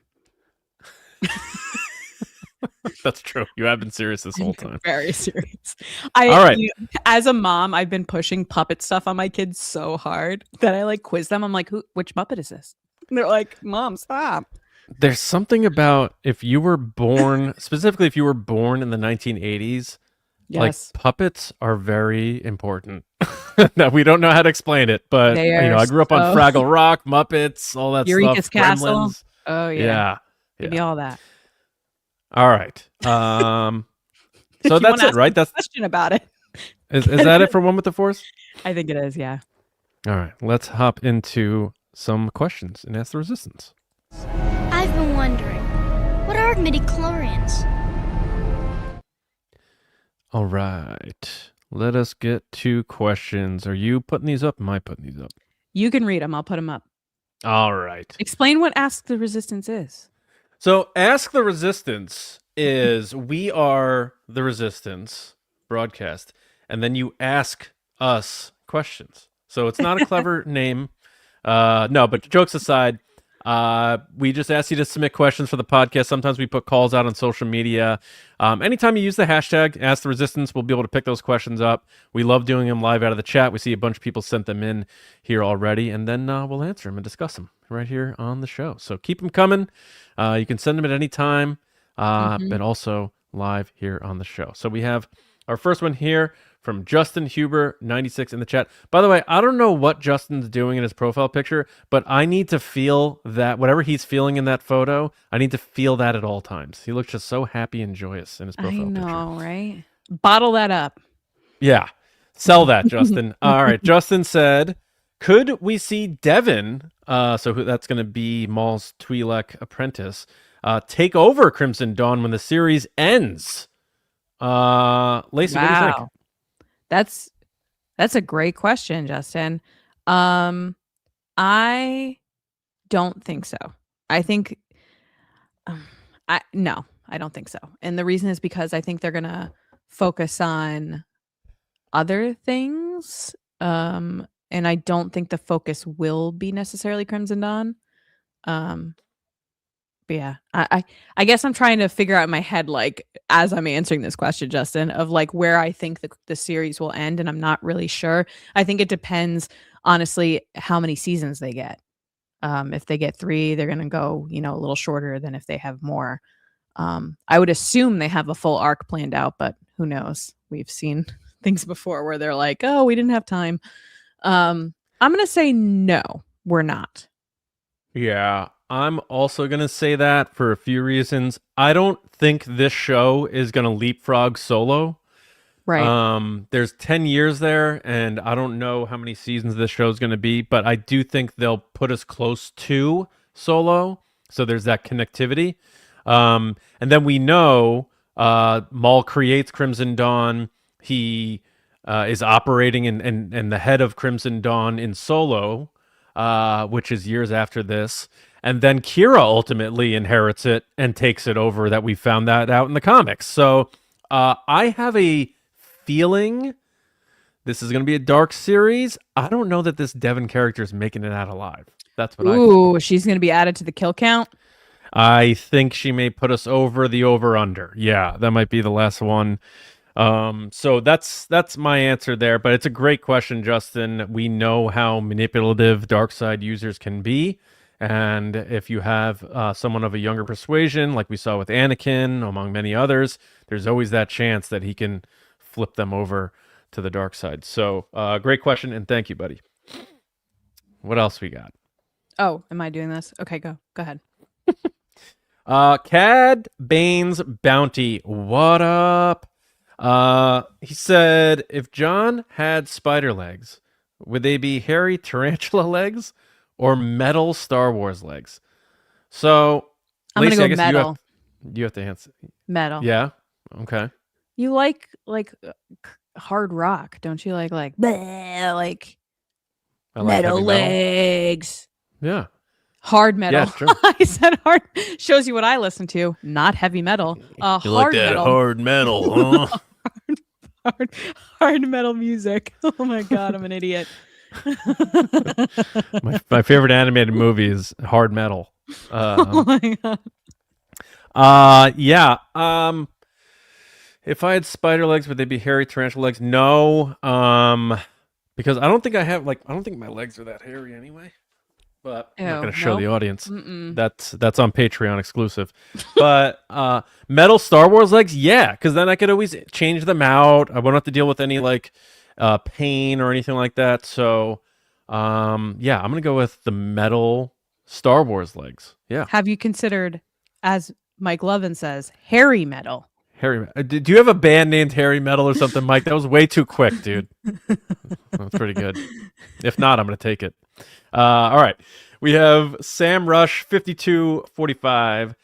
That's true. You have been serious this whole time. Very serious. All right. As a mom, I've been pushing puppet stuff on my kids so hard that I like quiz them. I'm like, which Muppet is this? And they're like, Mom, stop. There's something about if you were born, specifically if you were born in the 1980s, yes, like puppets are very important. Now, we don't know how to explain it, but I grew up on Fraggle Rock, Muppets, all that Eureka's stuff. Castle. Gremlins. Oh yeah. Give me all that. All right. So that's it, right? That's question about it. Is that it for One with the Force? I think it is, yeah. All right. Let's hop into some questions and Ask the Resistance. I've been wondering, what are midichlorians? All right. Let us get to questions. Are you putting these up? Am I putting these up? You can read them. I'll put them up. All right. Explain what Ask the Resistance is. So Ask the Resistance is we are the Resistance broadcast, and then you ask us questions. So it's not a clever name. No, but jokes aside, we just ask you to submit questions for the podcast. Sometimes we put calls out on social media. Anytime you use the hashtag Ask the Resistance, we'll be able to pick those questions up. We love doing them live out of the chat. We see a bunch of people sent them in here already, and then we'll answer them and discuss them right here on the show. So keep them coming. You can send them at any time, but also live here on the show. So we have our first one here from Justin Huber 96 in the chat. By the way, I don't know what Justin's doing in his profile picture, but I need to feel that whatever he's feeling in that photo, I need to feel that at all times. He looks just so happy and joyous in his profile picture. I know, right? Bottle that up. Yeah. Sell that, Justin. All right. Justin said, could we see Devin, that's going to be Maul's Twi'lek apprentice, take over Crimson Dawn when the series ends? Lacey, what do you think? That's a great question, Justin. I don't think so. I think I don't think so. And the reason is because I think they're going to focus on other things. And I don't think the focus will be necessarily Crimson Dawn. But yeah, I guess I'm trying to figure out in my head, like, as I'm answering this question, Justin, of like where I think the series will end. And I'm not really sure. I think it depends, honestly, how many seasons they get. If they get 3, they're going to go, a little shorter than if they have more. I would assume they have a full arc planned out, but who knows? We've seen things before where they're like, oh, we didn't have time. I'm going to say no, we're not. Yeah. I'm also going to say that for a few reasons. I don't think this show is going to leapfrog Solo. Right. There's 10 years there, and I don't know how many seasons this show is going to be, but I do think they'll put us close to Solo, so there's that connectivity. And then we know Maul creates Crimson Dawn. He is operating and the head of Crimson Dawn in Solo, which is years after this. And then Kira ultimately inherits it and takes it over. That we found that out in the comics. So I have a feeling this is going to be a dark series. I don't know that this Devon character is making it out alive. That's what I think. Ooh, she's going to be added to the kill count. I think she may put us over the over-under. Yeah, that might be the last one. So that's my answer there. But it's a great question, Justin. We know how manipulative dark side users can be. And if you have someone of a younger persuasion, like we saw with Anakin, among many others, there's always that chance that he can flip them over to the dark side. So great question, and thank you, buddy. What else we got? Oh, am I doing this? Okay, go ahead. Cad Bane's Bounty, what up? He said, if John had spider legs, would they be hairy tarantula legs or metal Star Wars legs? So, I'm Lacey, gonna go metal. You have to answer. Metal. Yeah. Okay. You like hard rock, don't you? Like bleh, like I like metal legs. Yeah. Hard metal. Yeah, it's true. I said hard. Shows you what I listen to. Not heavy metal. You hard like that metal. hard metal, huh? hard metal music. Oh my god, I'm an idiot. my favorite animated movie is Hard Metal. Oh my god. Yeah. If I had spider legs, would they be hairy tarantula legs? No. Because I don't think I don't think my legs are that hairy anyway. But I'm not going to show the audience. Mm-mm. That's on Patreon exclusive. But metal Star Wars legs, yeah, because then I could always change them out. I won't have to deal with any pain or anything like that. So yeah, I'm gonna go with the metal Star Wars legs. Yeah. Have you considered, as Mike Lovin says, hairy metal? Harry, do you have a band named Harry Metal or something, Mike? That was way too quick, dude. That's pretty good. If not, I'm gonna take it. All right. We have Sam Rush 5245.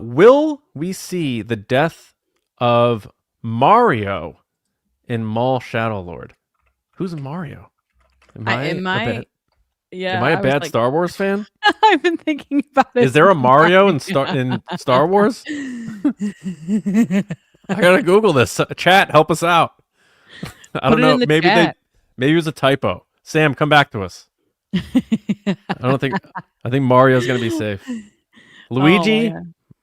Will we see the death of Mario in Maul Shadow Lord? Who's Mario? Am I a bad Star Wars fan? I've been thinking about it. Is there a Mario in Star Wars? I gotta Google this. Chat, help us out. I don't know. Maybe it was a typo. Sam, come back to us. I think Mario's gonna be safe. Luigi,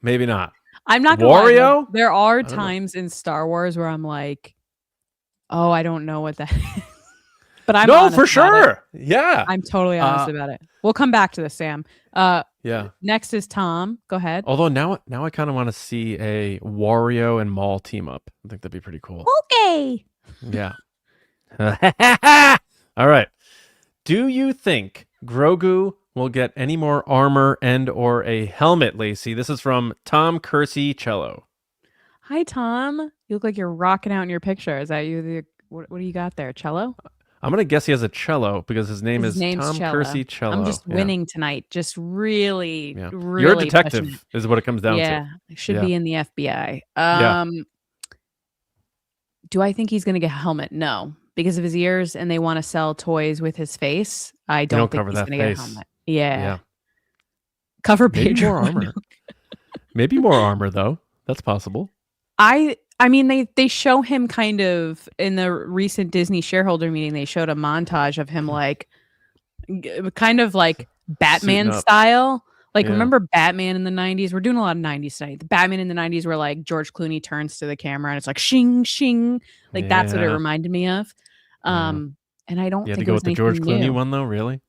maybe not. I'm not gonna Wario. Lie, there are times in Star Wars where I'm like, oh, I don't know what that is. But I'm honest for about sure. It. Yeah, I'm totally honest about it. We'll come back to this, Sam. Yeah. Next is Tom. Go ahead. Although now I kind of want to see a Wario and Maul team up. I think that'd be pretty cool. Okay. Yeah. All right. Do you think Grogu will get any more armor and or a helmet, Lacey? This is from Tom Kersey Cello. Hi, Tom. You look like you're rocking out in your picture. Is that you? What do you got there? Cello? I'm going to guess he has a cello because his name is Tom Cello. Kersey Cello. I'm just winning tonight. Just really, really. You're a detective is what it comes down to. Yeah. Should be in the FBI. Yeah. Do I think he's going to get a helmet? No. Because of his ears and they want to sell toys with his face. I don't think he's going to get a helmet. Yeah. Cover page. Maybe more armor. Maybe more armor, though. That's possible. I mean, they show him kind of in the recent Disney shareholder meeting. They showed a montage of him kind of like Batman style. Remember Batman in the 90s? We're doing a lot of 90s tonight. The Batman in the 90s where like George Clooney turns to the camera and it's like shing shing. That's what it reminded me of. And I don't think to go with the George Clooney one though, really?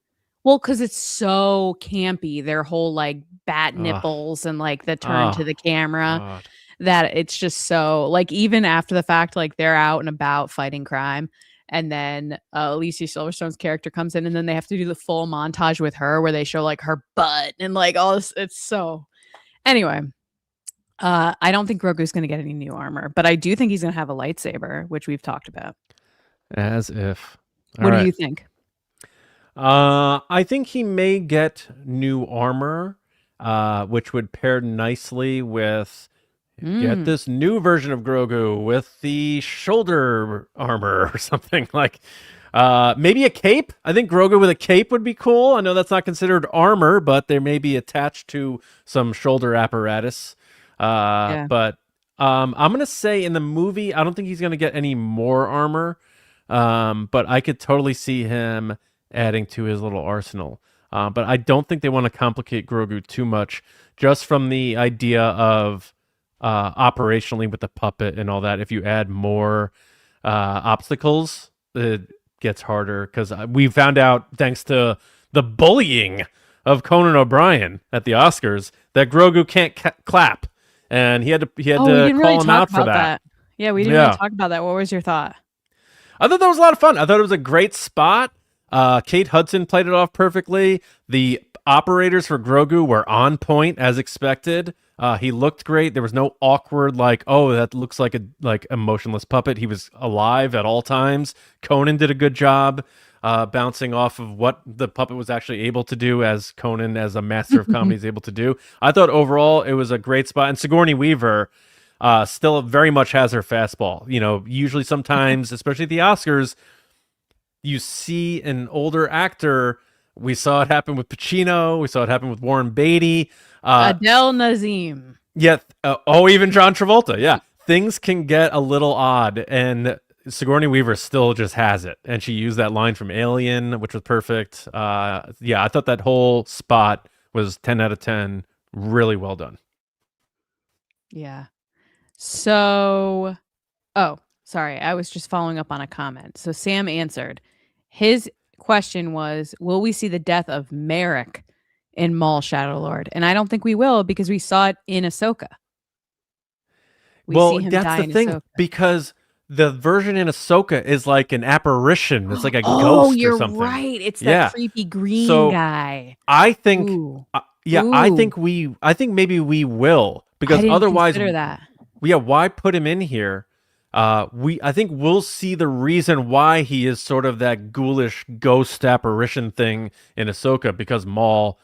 Well, because it's so campy, their whole like bat nipples and like the turn to the camera. God. That it's just so even after the fact, they're out and about fighting crime. And then Alicia Silverstone's character comes in and then they have to do the full montage with her where they show her butt and all this. It's so anyway. I don't think Grogu's going to get any new armor, but I do think he's going to have a lightsaber, which we've talked about. As if. What do you think? I think he may get new armor, which would pair nicely with get this new version of Grogu with the shoulder armor or something like. Maybe a cape. I think Grogu with a cape would be cool. I know that's not considered armor, but they may be attached to some shoulder apparatus. But I'm gonna say in the movie, I don't think he's gonna get any more armor. But I could totally see him adding to his little arsenal. But I don't think they want to complicate Grogu too much, just from the idea of operationally with the puppet and all that. If you add more obstacles, it gets harder, because we found out, thanks to the bullying of Conan O'Brien at the Oscars, that Grogu can't clap, and he had to call him out for that. Yeah, we didn't really talk about that. What was your thought? I thought that was a lot of fun. I thought it was a great spot. Kate Hudson played it off perfectly. The operators for Grogu were on point as expected. He looked great. There was no awkward, like, oh, that looks like a motionless puppet. He was alive at all times. Conan did a good job bouncing off of what the puppet was actually able to do, as Conan, as a master of comedy, is able to do. I thought overall it was a great spot. And Sigourney Weaver still very much has her fastball. You know, usually sometimes, especially at the Oscars, you see an older actor. We saw it happen with Pacino. We saw it happen with Warren Beatty. Adele Nazim. Yeah. Even John Travolta. Yeah. Things can get a little odd, and Sigourney Weaver still just has it. And she used that line from Alien, which was perfect. I thought that whole spot was 10 out of 10. Really well done. Yeah. So, sorry, I was just following up on a comment. So Sam answered. His question was, will we see the death of Merrick in Maul Shadow Lord? And I don't think we will, because we saw it in Ahsoka. Well, that's the thing, because the version in Ahsoka is like an apparition. It's like a ghost or something. Oh, you're right. It's that creepy green guy. I think, I think maybe we will, because otherwise, consider that. Yeah, why put him in here? I think we'll see the reason why he is sort of that ghoulish ghost apparition thing in Ahsoka, because Maul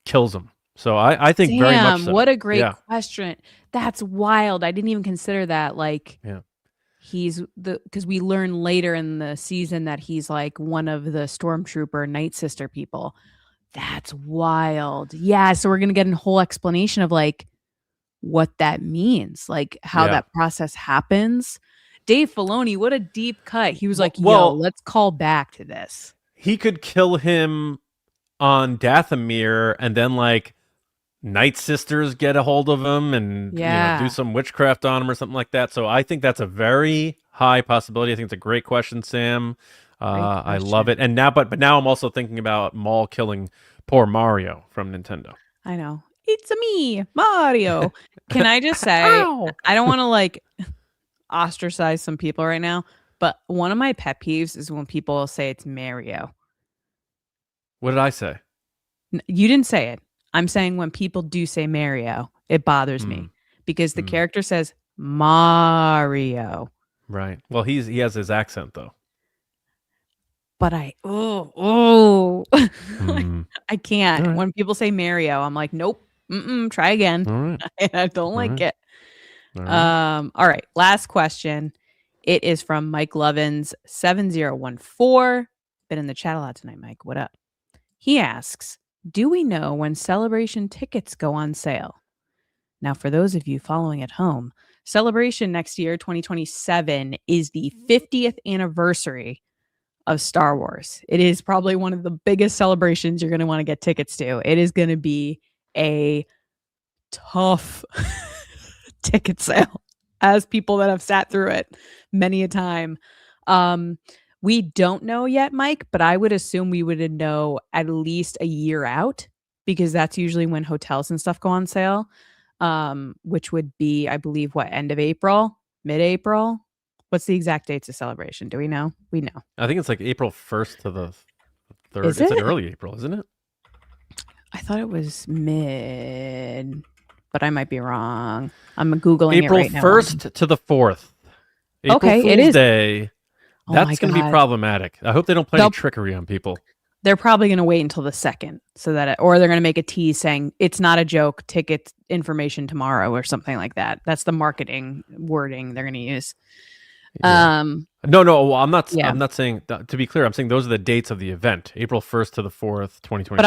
kills him. So I think very much so. What a great question. That's wild. I didn't even consider that. Like, because we learn later in the season that he's like one of the Stormtrooper Night Sister people. That's wild. Yeah, so we're gonna get a whole explanation of like what that means, like how that process happens. Dave Filoni, what a deep cut. He was like, let's call back to this. He could kill him on Dathomir, and then like Night Sisters get a hold of him and do some witchcraft on him or something like that. So I think that's a very high possibility. I think it's a great question, Sam. I love it. And now, but now I'm also thinking about Maul killing poor Mario from Nintendo. I know. It's me, Mario. Can I just say, I don't want to like ostracize some people right now, but one of my pet peeves is when people say it's Mario. What did I say? You didn't say it. I'm saying when people do say Mario, it bothers me, because the character says Mario. Right. Well, he has his accent though. But I can't. Right. When people say Mario, I'm like, nope. Try again. Right. I don't like it. All right. Last question. It is from Mike Lovins 7014. Been in the chat a lot tonight, Mike. What up? He asks, do we know when Celebration tickets go on sale? Now, for those of you following at home, Celebration next year, 2027, is the 50th anniversary of Star Wars. It is probably one of the biggest celebrations you're going to want to get tickets to. It is going to be a tough ticket sale, as people that have sat through it many a time. We don't know yet, Mike, but I would assume we would know at least a year out, because that's usually when hotels and stuff go on sale, which would be, I believe, end of April, mid-April? What's the exact dates of Celebration? Do we know? We know. I think it's like April 1st to the 3rd. It's like early April, isn't it? I thought it was mid. but I might be wrong. I'm Googling April it right now. 1st to the 4th. April Okay, Fool's it is. Day. Oh That's going to be God. problematic. I hope they don't play any trickery on people. They're probably going to wait until the 2nd so that, or they're going to make a tease saying it's not a joke, ticket information tomorrow or something like that. That's the marketing wording they're going to use. Yeah. No, well, I'm not saying, to be clear, I'm saying those are the dates of the event, April 1st to the 4th, 2027. But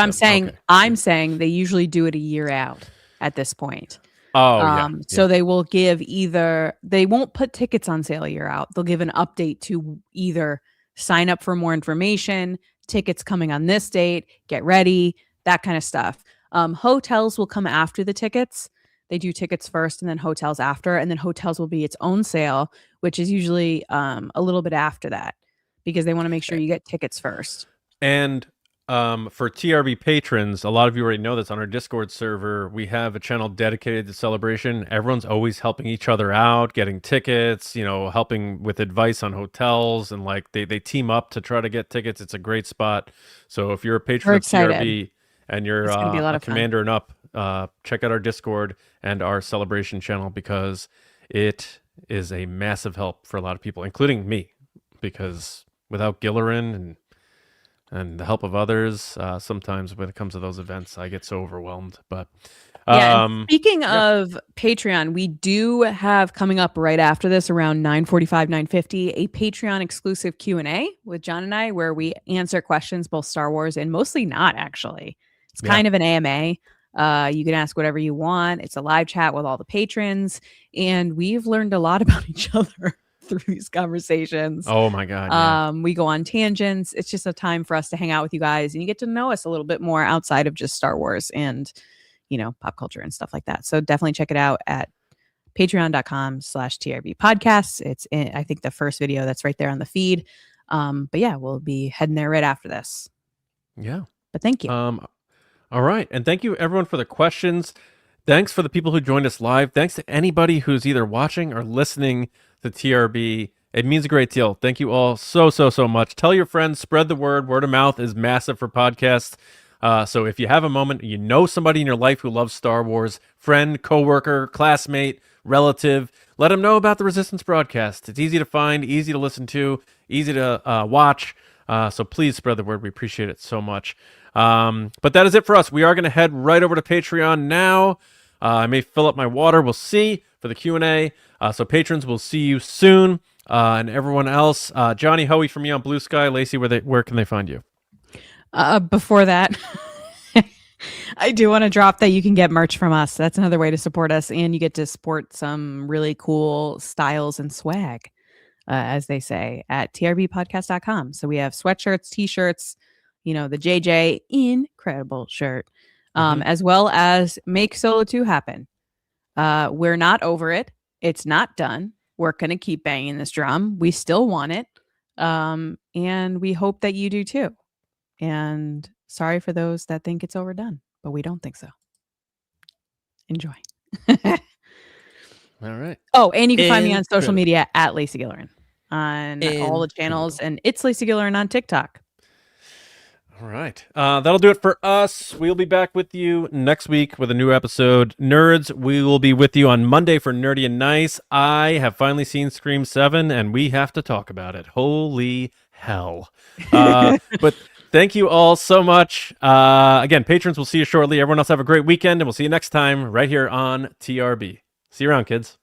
I'm saying they usually do it a year out at this point. So they will give they won't put tickets on sale a year out. They'll give an update to either sign up for more information, tickets coming on this date, get ready, that kind of stuff. Hotels will come after the tickets. They do tickets first and then hotels after, and then hotels will be its own sale, which is usually a little bit after that because they want to make sure you get tickets first. And for TRB patrons, a lot of you already know this, on our Discord server, we have a channel dedicated to Celebration. Everyone's always helping each other out, getting tickets, helping with advice on hotels, and like they team up to try to get tickets. It's a great spot. So if you're a patron of TRB and you're a commander and up, check out our Discord and our Celebration channel because it is a massive help for a lot of people, including me, because without Gillerin and the help of others, sometimes when it comes to those events, I get so overwhelmed. But speaking of Patreon, we do have coming up right after this around 9:45, 9:50, a Patreon exclusive Q&A with John and I, where we answer questions, both Star Wars and mostly not actually. It's kind of an AMA. You can ask whatever you want. It's a live chat with all the patrons, and we've learned a lot about each other through these conversations. Oh my God. We go on tangents. It's just a time for us to hang out with you guys, and you get to know us a little bit more outside of just Star Wars and, pop culture and stuff like that. So definitely check it out at patreon.com/TRB podcasts. It's I think the first video that's right there on the feed. But yeah, we'll be heading there right after this. Yeah. But thank you. All right. And thank you everyone for the questions. Thanks for the people who joined us live. Thanks to anybody who's either watching or listening to TRB. It means a great deal. Thank you all so much. Tell your friends, spread the word. Word of mouth is massive for podcasts. So if you have a moment, you know somebody in your life who loves Star Wars, friend, coworker, classmate, relative, let them know about the Resistance broadcast. It's easy to find, easy to listen to, easy to watch. So please spread the word. We appreciate it so much. But that is it for us. We are going to head right over to Patreon now. I may fill up my water. We'll see for the Q&A. So patrons, we'll see you soon. And everyone else, Johnny Hoey from me on Blue Sky. Lacey, where can they find you? Before that, I do want to drop that you can get merch from us. That's another way to support us, and you get to support some really cool styles and swag, as they say, at trbpodcast.com. So we have sweatshirts, t-shirts, the JJ incredible shirt, as well as Make Solo 2 happen. We're not over it. It's not done. We're going to keep banging this drum. We still want it. And we hope that you do too. And sorry for those that think it's overdone, but we don't think so. Enjoy. All right. Oh, and you can find me on social media at Lacey Gillerin on all the channels, and it's Lacey Gillerin on TikTok. All right. That'll do it for us. We'll be back with you next week with a new episode. Nerds, we will be with you on Monday for Nerdy and Nice. I have finally seen Scream 7, and we have to talk about it. Holy hell. But thank you all so much. Again, patrons, we'll see you shortly. Everyone else have a great weekend, and we'll see you next time right here on TRB. See you around, kids.